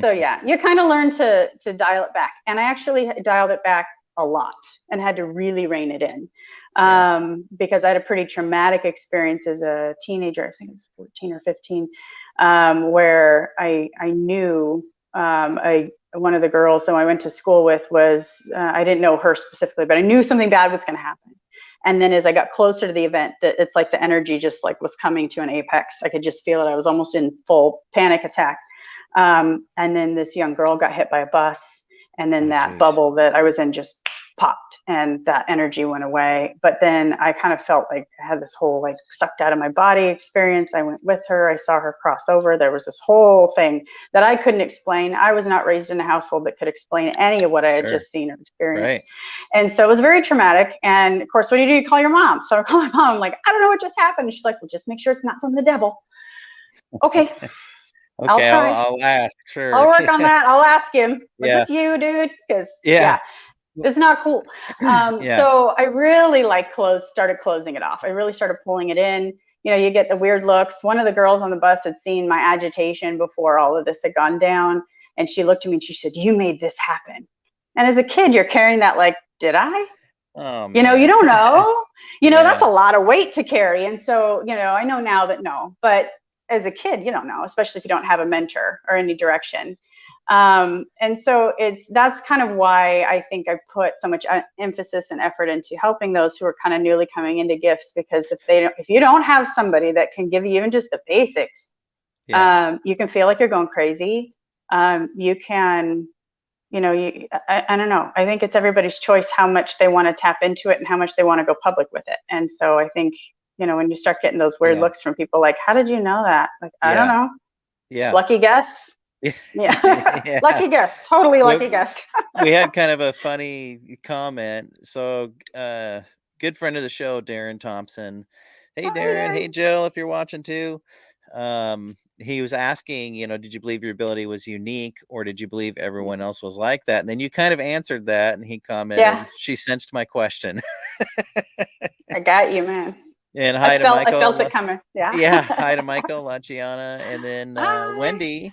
So you kind of learn to dial it back. And I actually dialed it back a lot and had to really rein it in. Because I had a pretty traumatic experience as a teenager. I think it was 14 or 15, where I knew one of the girls that I went to school with was, I didn't know her specifically, but I knew something bad was going to happen. And then as I got closer to the event, it's like the energy just like was coming to an apex. I could just feel it. I was almost in full panic attack. And then this young girl got hit by a bus, and then that bubble that I was in just popped, and that energy went away. But then I kind of felt like I had this whole like sucked out of my body experience. I went with her. I saw her cross over. There was this whole thing that I couldn't explain. I was not raised in a household that could explain any of what I had just seen or experienced. And so it was very traumatic. And of course, what do? You call your mom. So I call my mom. I'm like, I don't know what just happened. And she's like, well, just make sure it's not from the devil. Okay. Okay, I'll ask. Sure. I'll work on that. I'll ask him. Was this you, dude? Because it's not cool. So I really started closing it off. I really started pulling it in. You know, you get the weird looks. One of the girls on the bus had seen my agitation before all of this had gone down. And she looked at me and she said, you made this happen. And as a kid, you're carrying that like, did I? Oh, you know, you don't know. You know, that's a lot of weight to carry. And so, you know, I know now that no. But as a kid, you don't know, especially if you don't have a mentor or any direction. And so that's kind of why I think I put so much emphasis and effort into helping those who are kind of newly coming into gifts, because if you don't have somebody that can give you even just the basics, you can feel like you're going crazy. You can, you know, I don't know. I think it's everybody's choice how much they want to tap into it and how much they want to go public with it. And so I think, you know, when you start getting those weird looks from people like, how did you know that? Like, I don't know. Yeah. Lucky guess. Yeah. Lucky guess. Totally lucky guess. We had kind of a funny comment. So good friend of the show, Darren Thompson. Hey, Darren. Hey, Jill, if you're watching too. He was asking, you know, did you believe your ability was unique, or did you believe everyone else was like that? And then you kind of answered that, and he commented, she sensed my question. I got you, man. And hi to Michael. I felt it coming. Hi to Michael, Lachiana. And then Wendy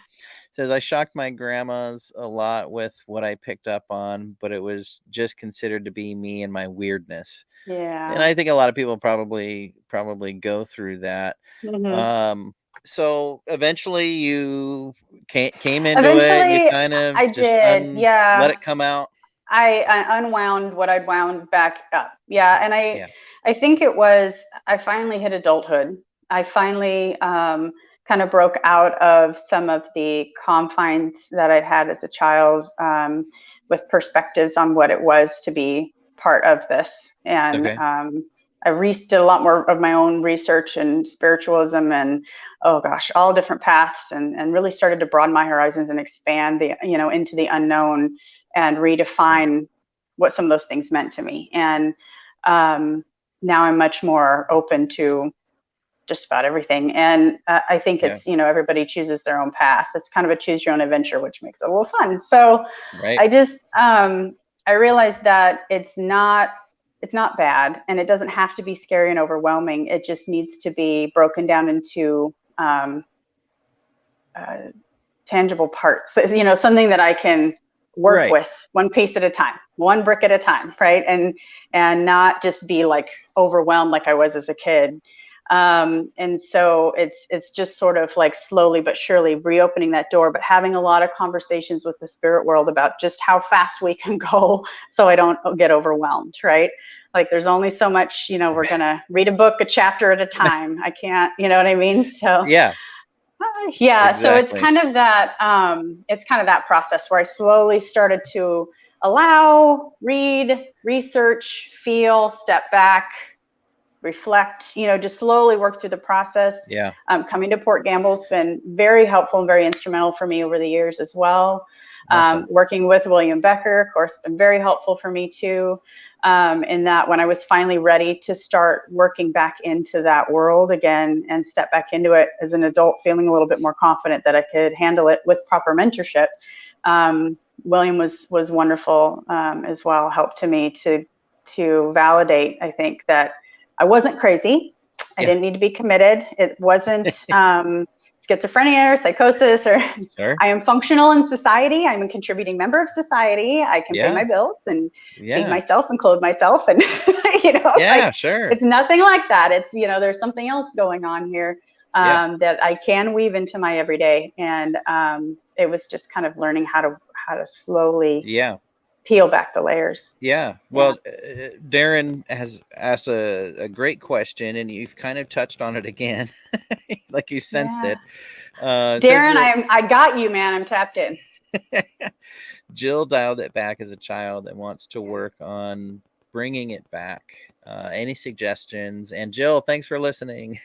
says, I shocked my grandmas a lot with what I picked up on, but it was just considered to be me and my weirdness. Yeah. And I think a lot of people probably go through that. Mm-hmm. So eventually you came into it. You kind of let it come out. I unwound what I'd wound back up. Yeah. And I think it was, I finally hit adulthood. I finally kind of broke out of some of the confines that I'd had as a child, with perspectives on what it was to be part of this. And I did a lot more of my own research and spiritualism and, all different paths, and really started to broaden my horizons and expand into the unknown and redefine what some of those things meant to me. And now I'm much more open to just about everything. And I think it's, everybody chooses their own path. It's kind of a choose your own adventure, which makes it a little fun. So I just, I realized that it's not bad, and it doesn't have to be scary and overwhelming. It just needs to be broken down into tangible parts, something that I can work Right. with one piece at a time, one brick at a time, right? And not just be like overwhelmed like I was as a kid. And so it's just sort of like slowly but surely reopening that door, but having a lot of conversations with the spirit world about just how fast we can go so I don't get overwhelmed, right? Like there's only so much, we're going to read a book a chapter at a time. I can't, you know what I mean? So Yeah. Yeah. Exactly. So it's kind of that process where I slowly started to allow, read, research, feel, step back, reflect, just slowly work through the process. Yeah. Coming to Port Gamble's been very helpful and very instrumental for me over the years as well. Awesome. Working with William Becker, of course, been very helpful for me too. In that when I was finally ready to start working back into that world again and step back into it as an adult, feeling a little bit more confident that I could handle it with proper mentorship. William was wonderful as well, helped to me to validate, I think, that I wasn't crazy. I didn't need to be committed. It wasn't schizophrenia or psychosis or Sure. I am functional in society. I'm a contributing member of society. I can pay my bills and feed myself and clothe myself. And, sure. It's nothing like that. It's, there's something else going on here that I can weave into my everyday. And it was just kind of learning how to slowly peel back the layers. Yeah. Well, Darren has asked a great question, and you've kind of touched on it again, like you sensed it. Darren, I got you, man. I'm tapped in. Jill dialed it back as a child and wants to work on bringing it back. Any suggestions? And Jill, thanks for listening.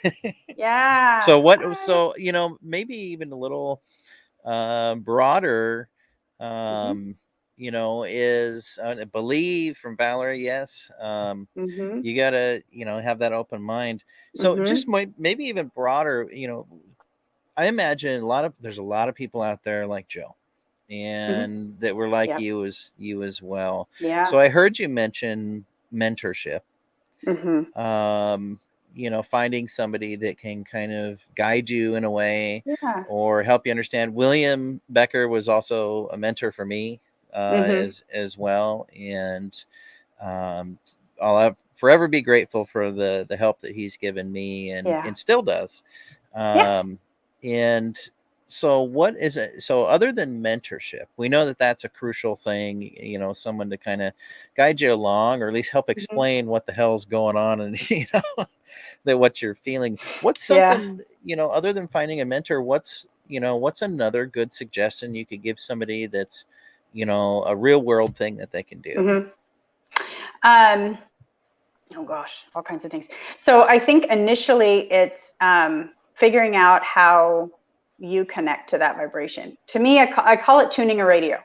Yeah. So maybe even a little broader. Is believe from Valerie. Yes. You gotta, have that open mind. So just maybe even broader, I imagine there's a lot of people out there like Joe and that were like you as well. Yeah. So I heard you mention mentorship, finding somebody that can kind of guide you in a way or help you understand. William Becker was also a mentor for me. As well, and I'll forever be grateful for the help that he's given me and still does. And so what is it? So other than mentorship, we know that that's a crucial thing, someone to kind of guide you along or at least help explain what the hell's going on and, that what you're feeling. What's something, other than finding a mentor, what's another good suggestion you could give somebody that's, a real world thing that they can do? Oh gosh, all kinds of things. So I think initially it's figuring out how you connect to that vibration. To me, I call it tuning a radio.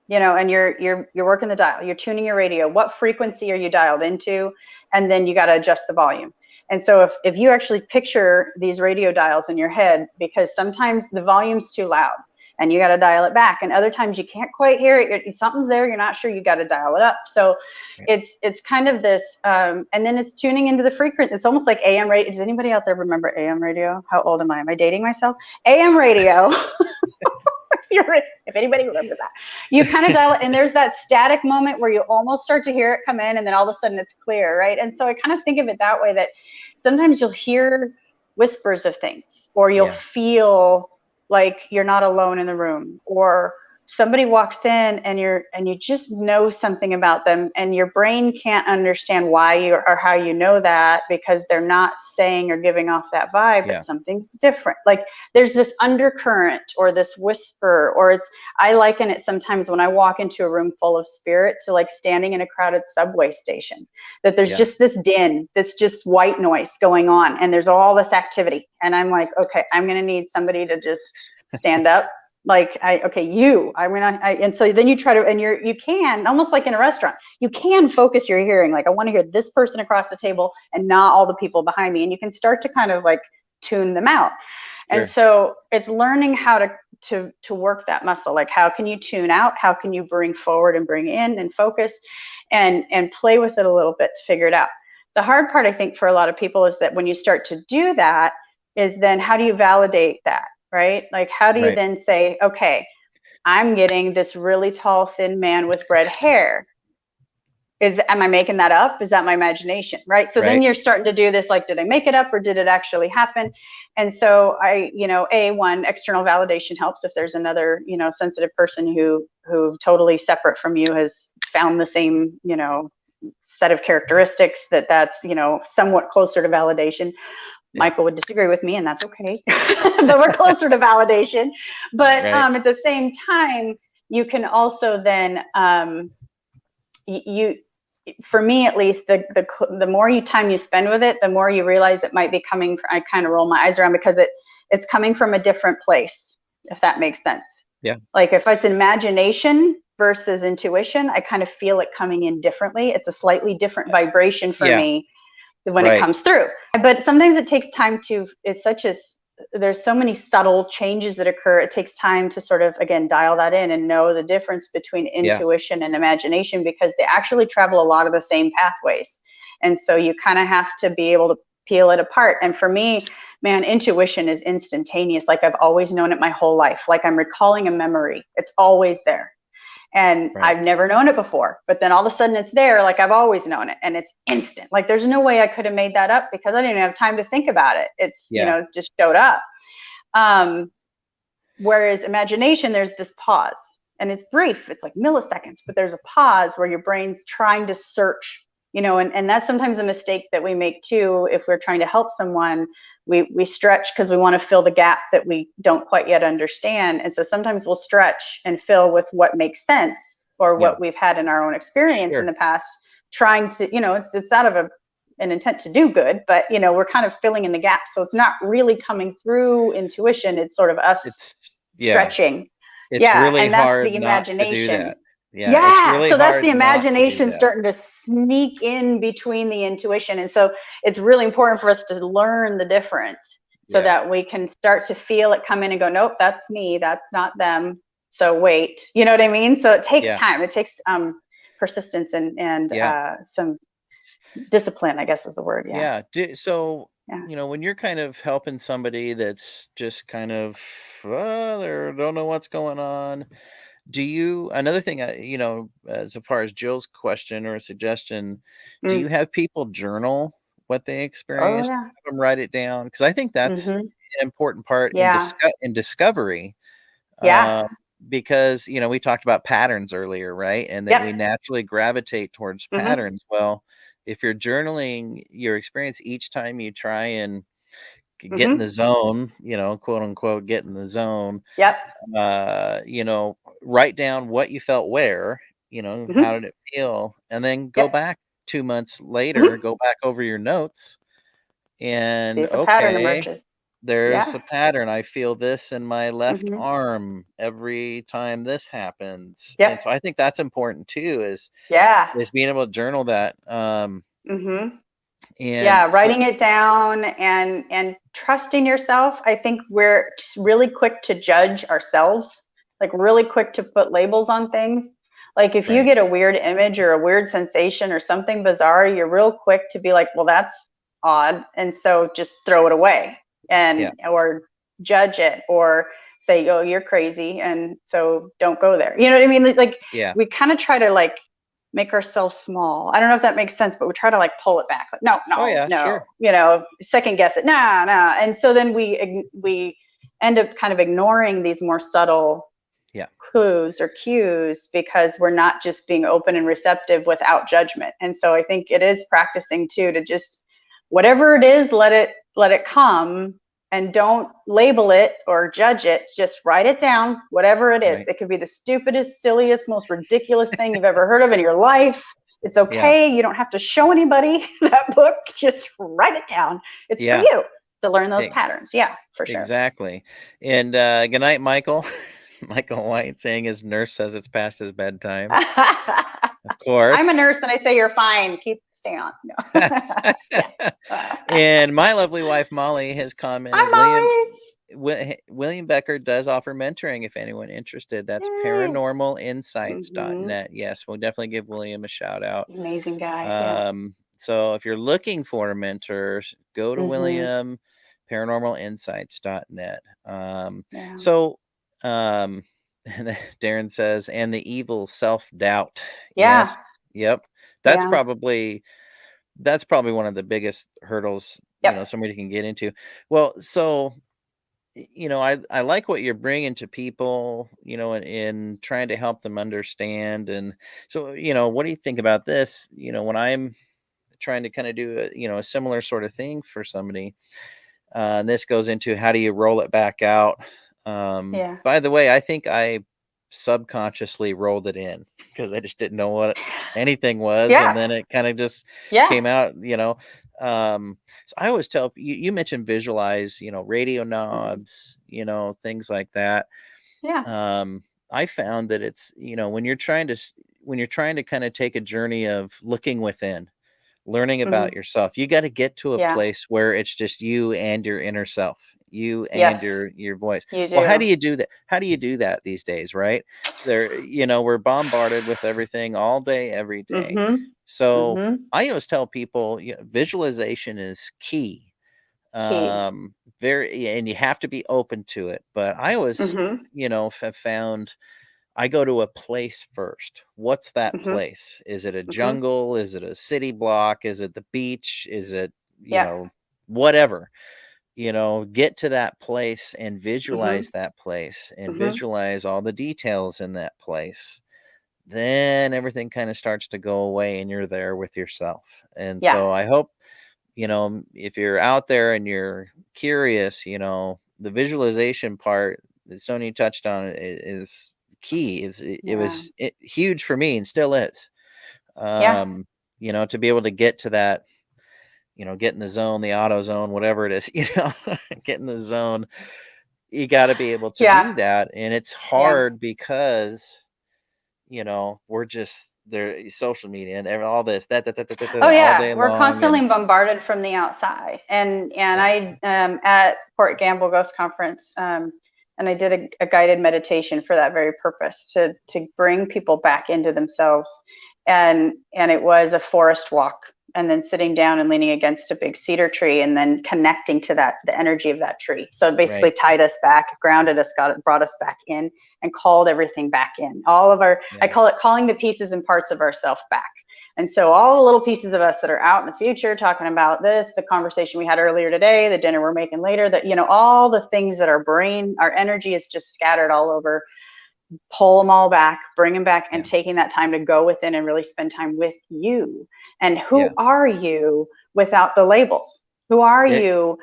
And you're working the dial. You're tuning your radio. What frequency are you dialed into? And then you got to adjust the volume. And so if you actually picture these radio dials in your head, because sometimes the volume's too loud and you got to dial it back, and other times you can't quite hear it. Something's there, you're not sure, you got to dial it up. So it's kind of this, and then it's tuning into the frequency. It's almost like AM radio. Does anybody out there remember AM radio? How old am I? Am I dating myself? AM radio. If anybody remembers that, you kind of dial it, and there's that static moment where you almost start to hear it come in, and then all of a sudden it's clear, right? And so I kind of think of it that way, that sometimes you'll hear whispers of things, or you'll feel like you're not alone in the room, or somebody walks in and you just know something about them, and your brain can't understand why or how you know that, because they're not saying or giving off that vibe, but something's different. Like there's this undercurrent or this whisper, or I liken it sometimes when I walk into a room full of spirit to like standing in a crowded subway station, that there's just this din, this just white noise going on, and there's all this activity. And I'm like, okay, I'm going to need somebody to just stand up. Like, and so then you try to, and you can, almost like in a restaurant, you can focus your hearing. Like, I want to hear this person across the table and not all the people behind me. And you can start to kind of like tune them out. Sure. And so it's learning how to work that muscle. Like, how can you tune out? How can you bring forward and bring in and focus and play with it a little bit to figure it out? The hard part, I think, for a lot of people is that when you start to do that, is then how do you validate that, right? Like, how do you Right. then say, okay, I'm getting this really tall, thin man with red hair. Am I making that up? Is that my imagination? Right. So then Right. you're starting to do this, like, did I make it up or did it actually happen? And so one, external validation helps. If there's another, sensitive person who totally separate from you has found the same, set of characteristics, that's, somewhat closer to validation. Yeah. Michael would disagree with me, and that's okay, but we're closer to validation. But Right. at the same time, you can also then, for me at least, the more time you spend with it, the more you realize it might be coming from, I kind of roll my eyes around because it's coming from a different place, if that makes sense. Yeah. Like if it's imagination versus intuition, I kind of feel it coming in differently. It's a slightly different vibration for me when it comes through. But sometimes it takes time there's so many subtle changes that occur. It takes time to sort of, again, dial that in and know the difference between intuition and imagination, because they actually travel a lot of the same pathways. And so you kind of have to be able to peel it apart. And for me, man, intuition is instantaneous. Like I've always known it my whole life. Like I'm recalling a memory. It's always there. And I've never known it before, but then all of a sudden it's there. Like I've always known it, and it's instant. Like there's no way I could have made that up because I didn't have time to think about it. It's, it just showed up. Whereas imagination, there's this pause, and it's brief. It's like milliseconds, but there's a pause where your brain's trying to search, and that's sometimes a mistake that we make too. If we're trying to help someone, we stretch because we want to fill the gap that we don't quite yet understand. And so sometimes we'll stretch and fill with what makes sense or what we've had in our own experience in the past, trying to, it's out of an intent to do good, but we're kind of filling in the gap. So it's not really coming through intuition. It's sort of us stretching. It's really and that's hard the not to do imagination. that. It's really so that's hard the imagination not to do that. starting to sneak in between the intuition. And so it's really important for us to learn the difference so that we can start to feel it come in and go, nope, that's me, that's not them. So wait, you know what I mean? So it takes time. It takes persistence and some discipline, I guess is the word. When you're kind of helping somebody that's just kind of they don't know what's going on, another thing, as far as Jill's question or suggestion, do you have people journal what they experienced? Have them write it down? Because I think that's an important part in discovery. Because, we talked about patterns earlier, right? And that we naturally gravitate towards patterns. Well, if you're journaling your experience each time you try and get in the zone, quote unquote, get in the zone. Write down what you felt where, how did it feel? And then go back 2 months later, go back over your notes and see if a pattern emerges. There's a pattern. I feel this in my left arm every time this happens. And so I think that's important too, is being able to journal that. Writing it down and trusting yourself. I think we're just really quick to judge ourselves, like really quick to put labels on things. Like if you get a weird image or a weird sensation or something bizarre, you're real quick to be like, well, that's odd. And so just throw it away or judge it or say, oh, you're crazy. And so don't go there. You know what I mean? Like we kind of try to like make ourselves small. I don't know if that makes sense, but we try to like pull it back. Like, no, second guess it. Nah. And so then we end up kind of ignoring these more subtle clues or cues because we're not just being open and receptive without judgment. And so I think it is practicing too, to just, whatever it is, let it come, and don't label it or judge it. Just write it down, whatever it is. It could be the stupidest, silliest, most ridiculous thing you've ever heard of in your life. It's okay. You don't have to show anybody that book. Just write it down. It's for you to learn those patterns. Yeah, for sure. Exactly. And good night, Michael. Michael White saying his nurse says it's past his bedtime. Of course. I'm a nurse and I say you're fine. Stay on. No. And my lovely wife, Molly, has commented. Hi, Molly. William Becker does offer mentoring if anyone interested. That's paranormalinsights.net. Yes, we'll definitely give William a shout out. Amazing guy. So if you're looking for a mentor, go to William, paranormalinsights.net. Yeah. So, and Darren says, and the evil self-doubt. Yeah. Yes. Yep. That's Yeah. probably one of the biggest hurdles, Yep. somebody can get into. Well, so, I like what you're bringing to people, in trying to help them understand. And so, what do you think about this? When I'm trying to kind of do a similar sort of thing for somebody, and this goes into how do you roll it back out. Yeah. By the way, I think I subconsciously rolled it in because I just didn't know what anything was, and Yeah. then it kind of just Yeah. came out. So I always tell you mentioned visualize, radio knobs, things like that. Yeah. I found that it's, when you're trying to kind of take a journey of looking within, learning about Mhm. yourself, you got to get to a Yeah. place where it's just you and your inner self, you and Yes, your voice. you Well, how do. do you do that? How do you do that these days, right? We're bombarded with everything all day, every day. Mhm. So Mhm. I always tell people, visualization is key. Key. Very, and you have to be open to it. But I always, Mhm. have found I go to a place first. What's that Mhm. place? Is it a Mhm. jungle? Is it a city block? Is it the beach? Is it, Yep. whatever? Get to that place and Mhm. visualize that place and Mhm. visualize all the details in that place. Then everything kind of starts to go away and you're there with yourself. And Yeah. so I hope, if you're out there and you're curious, the visualization part that Sonia touched on is key. It Yeah. was huge for me and still is. Yeah. To be able to get to that, get in the zone, the auto zone, whatever it is, get in the zone. You got to be able to Yeah. do that, and it's Yeah. hard because we're just there, social media and all this Oh all yeah, day we're long, and constantly bombarded from the outside. And yeah, I at Port Gamble Ghost Conference, and I did a guided meditation for that very purpose to bring people back into themselves. And it was a forest walk, and then sitting down and leaning against a big cedar tree, and then connecting to the energy of that tree. So it basically right, tied us back, grounded us, brought us back in, and called everything back in. I yeah, call it calling the pieces and parts of ourself back. And so all the little pieces of us that are out in the future talking about this, the conversation we had earlier today, the dinner we're making later, that, all the things that our brain, our energy is just scattered all over, pull them all back, bring them back, and yeah, taking that time to go within and really spend time with you. And yeah, who are you without the labels? Who are yeah, you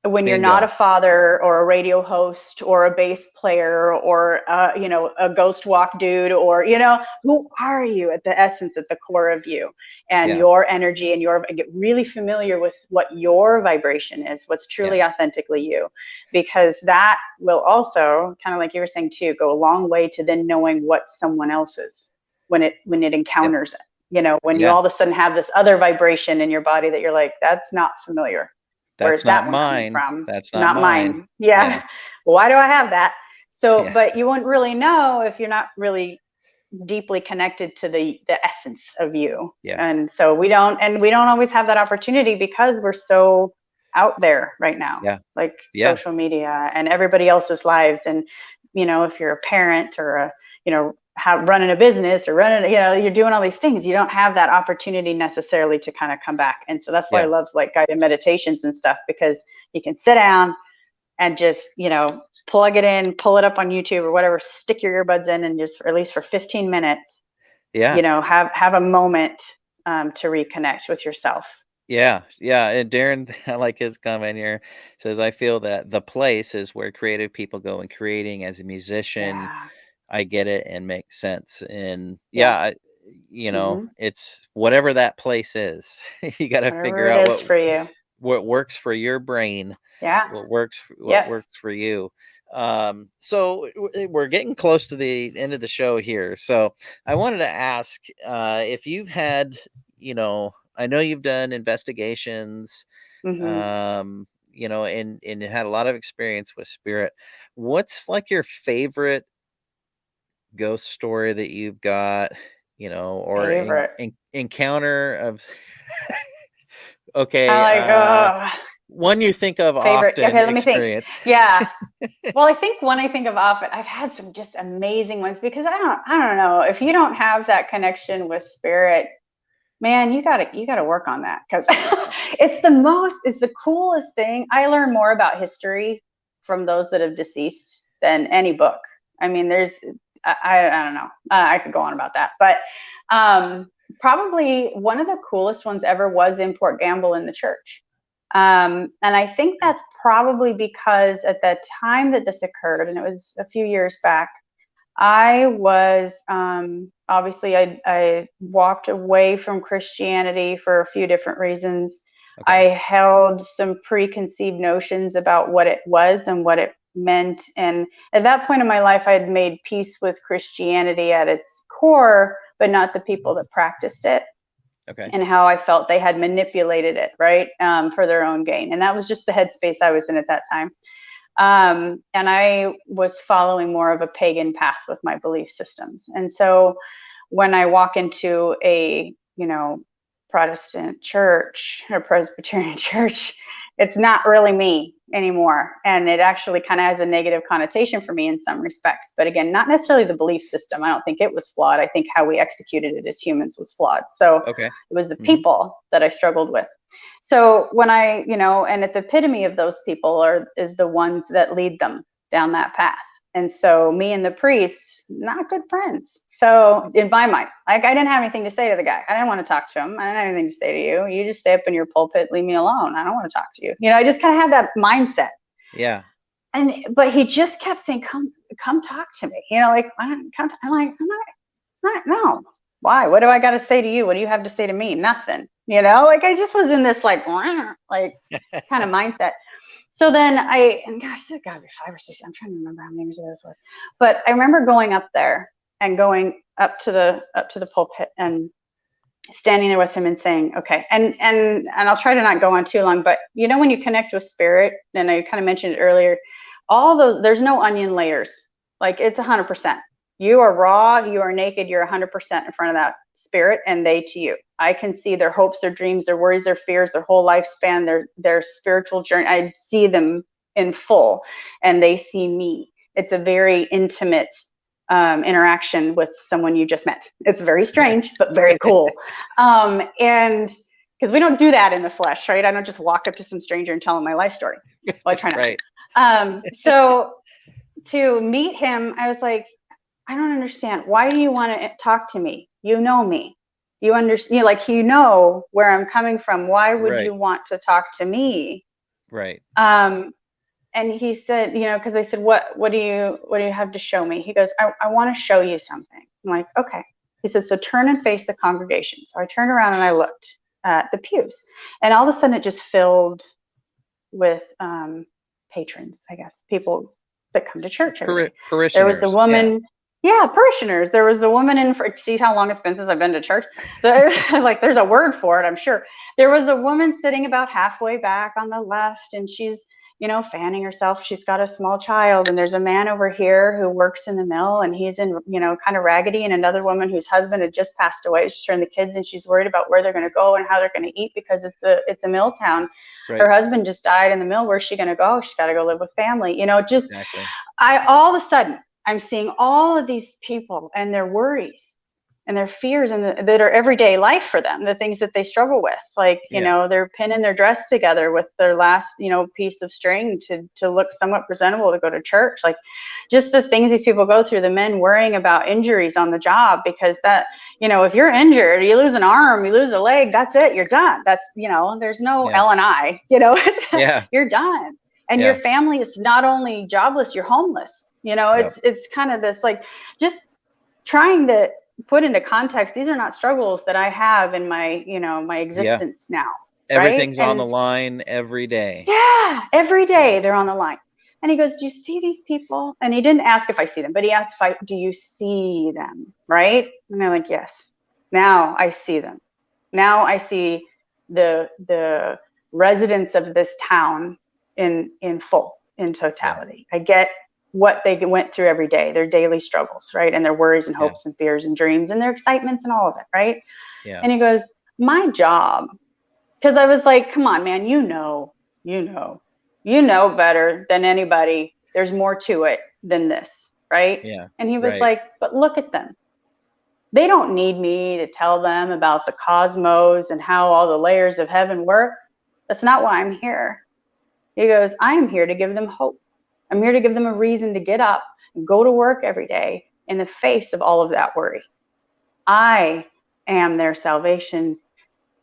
when you're not a bingo, father or a radio host or a bass player or a ghost walk dude, or who are you at the essence, at the core of you and yeah, your energy, and get really familiar with what your vibration is, what's yeah, truly authentically you, because that will also, kind of like you were saying too, go a long way to then knowing what someone else is when it yeah, encounters it, when you yeah. all of a sudden have this other vibration in your body that you're like, that's not familiar. That's Where's not that one coming mine. from? That's not Not mine. mine. Yeah. Yeah, Well, why do I have that? So, yeah, but you wouldn't really know if you're not really deeply connected to the essence of you. yeah, And we don't always have that opportunity because we're so out there right now, yeah, like yeah, social media and everybody else's lives. And if you're a parent or running a business or you're doing all these things, you don't have that opportunity necessarily to kind of come back. And so that's why I yeah, love like guided meditations and stuff, because you can sit down and just plug it in, pull it up on YouTube or whatever, stick your earbuds in, and just, at least for 15 minutes, yeah, have a moment to reconnect with yourself. yeah, yeah. And Darren, I like his comment here. Says, I feel that the place is where creative people go, and creating as a musician, Yeah. I get it and makes sense. And Yeah. yeah, Hmm. it's whatever that place is. You got to Whatever figure it out is for you. what works for your brain, Yeah. what Yep. works for you. So we're getting close to the end of the show here. So I wanted to ask, if you've had, I know you've done investigations, Hmm. and had a lot of experience with spirit. What's like your favorite ghost story that you've got, or Favorite. encounter of I okay, like, oh. One you think of favorite. often. Okay, let me experience. think. Yeah. Well, I think one I think of often, I've had some just amazing ones because I don't know, if you don't have that connection with spirit, man, you gotta work on that, because it's the coolest thing. I learn more about history from those that have deceased than any book. I mean, I don't know. I could go on about that, but probably one of the coolest ones ever was in Port Gamble in the church. And I think that's probably because at the time that this occurred, and it was a few years back, I was obviously I walked away from Christianity for a few different reasons. Okay. I held some preconceived notions about what it was and what it meant. And at that point in my life, I had made peace with Christianity at its core, but not the people that practiced it. Okay. And how I felt they had manipulated it, right, for their own gain. And that was just the headspace I was in at that time. And I was following more of a pagan path with my belief systems. And so when I walk into a, Protestant church or Presbyterian church, it's not really me anymore. And it actually kind of has a negative connotation for me in some respects. But again, not necessarily the belief system. I don't think it was flawed. I think how we executed it as humans was flawed. So it was the people that I struggled with. So when and at the epitome of those people is the ones that lead them down that path. And so me and the priest, not good friends. So in my mind, like, I didn't have anything to say to the guy. I didn't want to talk to him. I didn't have anything to say to you. You just stay up in your pulpit, leave me alone. I don't want to talk to you. I just kind of had that mindset. Yeah. But he just kept saying, come talk to me. Like, I'm like, no. Why? What do I got to say to you? What do you have to say to me? Nothing. Like, I just was in this like kind of mindset. So then gosh, that gotta be 5 or 6. I'm trying to remember how many years ago this was. But I remember going up there and going up to the pulpit and standing there with him and saying, okay, and I'll try to not go on too long, but when you connect with spirit, and I kind of mentioned it earlier, all those, there's no onion layers. Like, it's 100%. You are raw, you are naked, you're 100% in front of that spirit, and they to you. I can see their hopes, their dreams, their worries, their fears, their whole lifespan, their spiritual journey. I see them in full, and they see me. It's a very intimate interaction with someone you just met. It's very strange, but very cool. And because we don't do that in the flesh, right? I don't just walk up to some stranger and tell them my life story. Well, I try not to. So to meet him, I was like, I don't understand. Why do you want to talk to me? You know me. You understand, where I'm coming from. Why would you want to talk to me? Right. And he said, because I said, what do you have to show me? He goes, I want to show you something. I'm like, okay. He said, so turn and face the congregation. So I turned around and I looked at the pews, and all of a sudden it just filled with patrons, I guess, people that come to church every day. Parishioners. There was the woman. Yeah, parishioners. There was the woman see how long it's been since I've been to church. Like, there's a word for it, I'm sure. There was a woman sitting about halfway back on the left, and she's, fanning herself. She's got a small child, and there's a man over here who works in the mill, and he's in, kind of raggedy, and another woman whose husband had just passed away. She's turned the kids, and she's worried about where they're going to go and how they're going to eat, because it's a mill town. Right. Her husband just died in the mill. Where's she going to go? She's got to go live with family. Exactly. All of a sudden, I'm seeing all of these people and their worries and their fears that are everyday life for them, the things that they struggle with. Like, they're pinning their dress together with their last, piece of string to look somewhat presentable to go to church. Like, just the things these people go through, the men worrying about injuries on the job, because that, if you're injured, you lose an arm, you lose a leg, that's it, you're done. That's, there's no L&I, you're done. And your family is not only jobless, you're homeless. It's kind of this, like, just trying to put into context, these are not struggles that I have in my, my existence now. Everything's on the line every day. Yeah, every day they're on the line. And he goes, do you see these people? And he didn't ask if I see them, but he asked do you see them? Right? And I'm like, yes. Now I see them. Now I see the residents of this town in full, in totality. I get what they went through every day, their daily struggles, right? And their worries and hopes and fears and dreams and their excitements and all of it, right? Yeah. And he goes, my job, because I was like, come on, man, you know better than anybody. There's more to it than this, right? Yeah. And he was right. like, but look at them. They don't need me to tell them about the cosmos and how all the layers of heaven work. That's not why I'm here. He goes, I'm here to give them hope. I'm here to give them a reason to get up and go to work every day in the face of all of that worry. I am their salvation.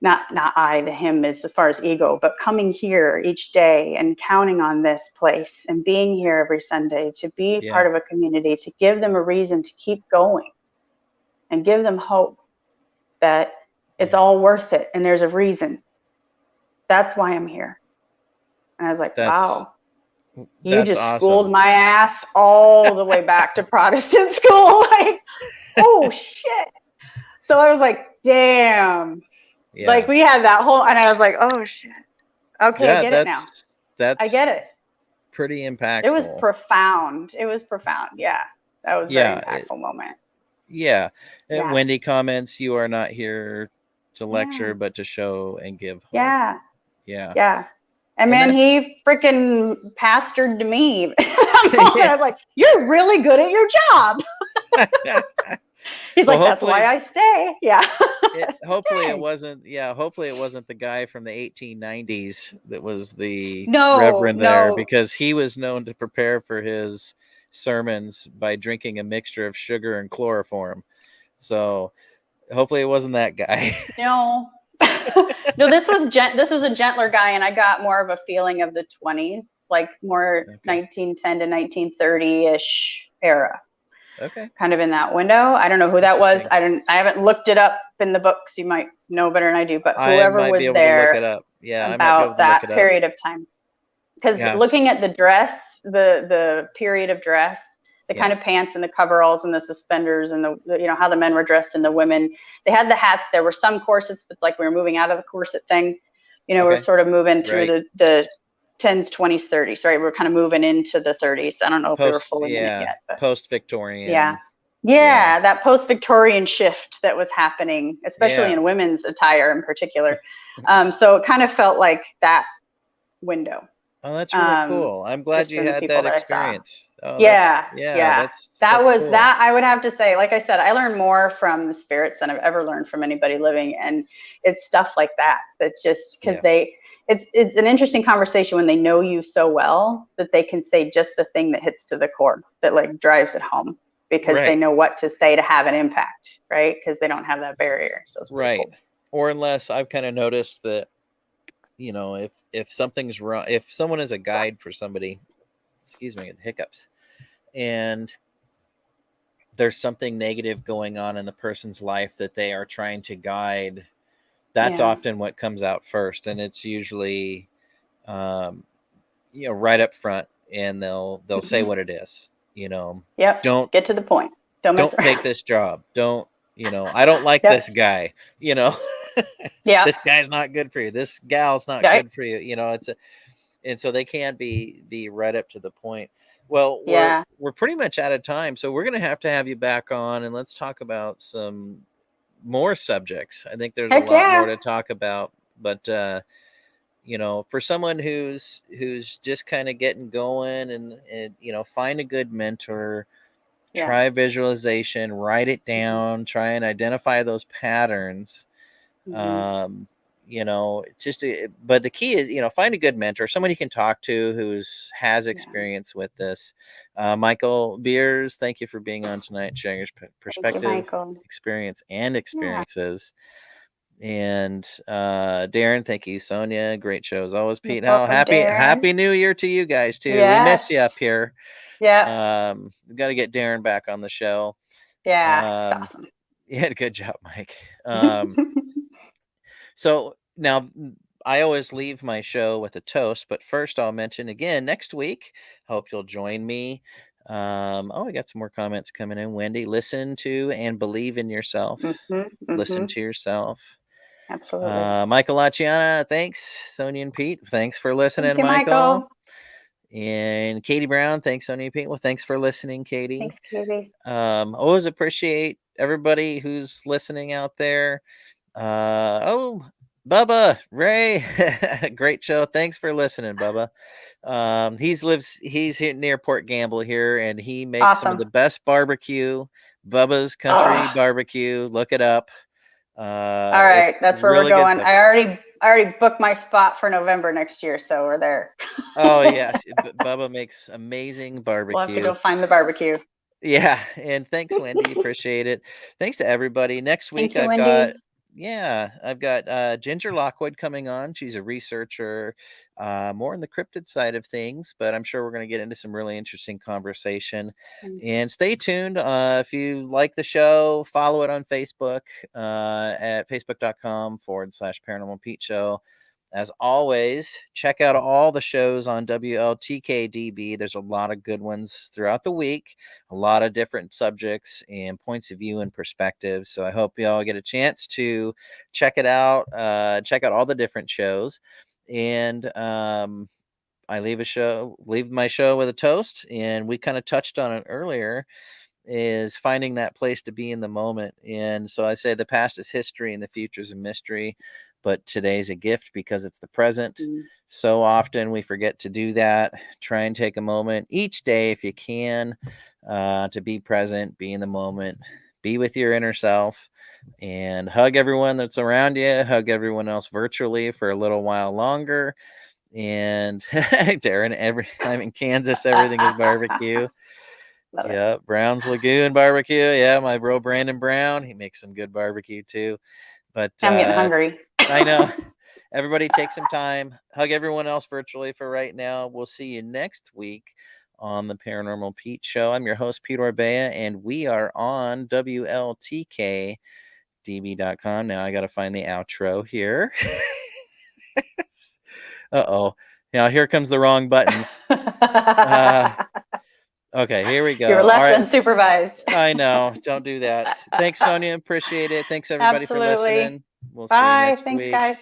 Not I, the him is as far as ego, but coming here each day and counting on this place and being here every Sunday to be part of a community, to give them a reason to keep going and give them hope that it's all worth it and there's a reason. That's why I'm here. And I was like, wow, you just awesome. schooled my ass all the way back to Protestant school. Like, oh shit. So I was like, damn. Yeah. Like we had that whole, and I was like, oh shit. Okay, I get it now. I get it. Pretty impactful. It was profound. Yeah. That was a very impactful moment. Yeah. Wendy comments, you are not here to lecture, but to show and give hope. Yeah. And man, he freaking pastored to me. I was like, you're really good at your job. He's like, that's why I stay. Yeah. Hopefully it wasn't the guy from the 1890s that was the reverend there, because he was known to prepare for his sermons by drinking a mixture of sugar and chloroform. So hopefully it wasn't that guy. No, this was a gentler guy, and I got more of a feeling of the 20s, like more 1910 to 1930-ish era. Okay. Kind of in that window. I don't know who that was. I haven't looked it up in the books. You might know better than I do, but whoever was there to look it up. About that period of time. Because looking at the dress, the period of dress, the kind of pants and the coveralls and the suspenders and the how the men were dressed and the women, they had the hats. There were some corsets, but it's like we were moving out of the corset thing. We were sort of moving through the 10s, 20s, 30s, right? We're kind of moving into the 30s. I don't know if we were fully in it yet. But post-Victorian. Yeah, that post-Victorian shift that was happening, especially in women's attire in particular. So it kind of felt like that window. Oh, that's really cool. I'm glad you had that experience. Oh, that was cool. that. I would have to say, like I said, I learned more from the spirits than I've ever learned from anybody living. And it's stuff like that. That's just because it's an interesting conversation when they know you so well that they can say just the thing that hits to the core, that like drives it home, because they know what to say to have an impact, right? Because they don't have that barrier. So it's cool. Or unless I've kind of noticed that, if something's wrong, if someone is a guide for somebody, excuse me, hiccups, and there's something negative going on in the person's life that they are trying to guide, that's often what comes out first. And it's usually, right up front, and they'll say what it is, Don't get to the point. Don't take this job. Don't, I don't like this guy, this guy's not good for you. This gal's not good for you. And so they can be right up to the point. Well, we're pretty much out of time. So we're going to have you back on, and let's talk about some more subjects. I think there's a lot more to talk about, but for someone who's just kind of getting going and find a good mentor, try visualization, write it down, try and identify those patterns. But the key is, find a good mentor, someone you can talk to has experience with this. Michael Beers, thank you for being on tonight, sharing your perspective, experience, and experiences. And Darren, thank you. Sonia, great show as always. Pete, happy New Year to you guys too. We miss you up here. We've got to get Darren back on the show. It's awesome. Yeah, good job, Mike. So now I always leave my show with a toast, but first I'll mention again, next week, hope you'll join me. We got some more comments coming in. Wendy, listen to and believe in yourself. Listen to yourself. Absolutely. Michael Laciana, thanks. Sonia and Pete, thanks for listening. Thank you, Michael. And Katie Brown, thanks, Sonia and Pete. Well, thanks for listening, Katie. Thanks, Katie. Always appreciate everybody who's listening out there. Bubba, Ray, great show. Thanks for listening, Bubba. He's here near Port Gamble here, and he makes some of Awesome. the best barbecue. Bubba's Country Barbecue. Look it up. All right, that's where really we're good going. stuff. I already booked my spot for November next year, so we're there. Oh yeah, Bubba makes amazing barbecue. We'll have to go find the barbecue. Yeah, and thanks, Wendy. Appreciate it. Thanks to everybody. Next week, Thank you, Wendy. I've got Ginger Lockwood coming on. She's a researcher, more on the cryptid side of things, but I'm sure we're going to get into some really interesting conversation. Nice. And stay tuned. If you like the show, follow it on Facebook at facebook.com/Paranormal Pete Show. As always, check out all the shows on WLTK-DB. There's a lot of good ones throughout the week, a lot of different subjects and points of view and perspectives. So I hope you all get a chance to check it out, check out all the different shows. And I leave my show with a toast, and we kind of touched on it earlier, is finding that place to be in the moment. And so I say the past is history and the future is a mystery, but today's a gift because it's the present. So often we forget to do that. Try and take a moment each day, if you can, to be present, be in the moment, be with your inner self, and hug everyone that's around you, hug everyone else virtually for a little while longer. And Darren, I'm in Kansas, everything is barbecue. Yeah, Brown's Lagoon barbecue. Yeah, my bro Brandon Brown, he makes some good barbecue too. But I'm getting hungry. I know. Everybody take some time. Hug everyone else virtually for right now. We'll see you next week on the Paranormal Pete Show. I'm your host, Pete Orbea, and we are on WLTK-DB.com. Now I got to find the outro here. Uh-oh. Now here comes the wrong buttons. Okay, here we go. You were left unsupervised. I know. Don't do that. Thanks, Sonia. Appreciate it. Thanks, everybody, for listening. We'll see you next week. Thanks, guys.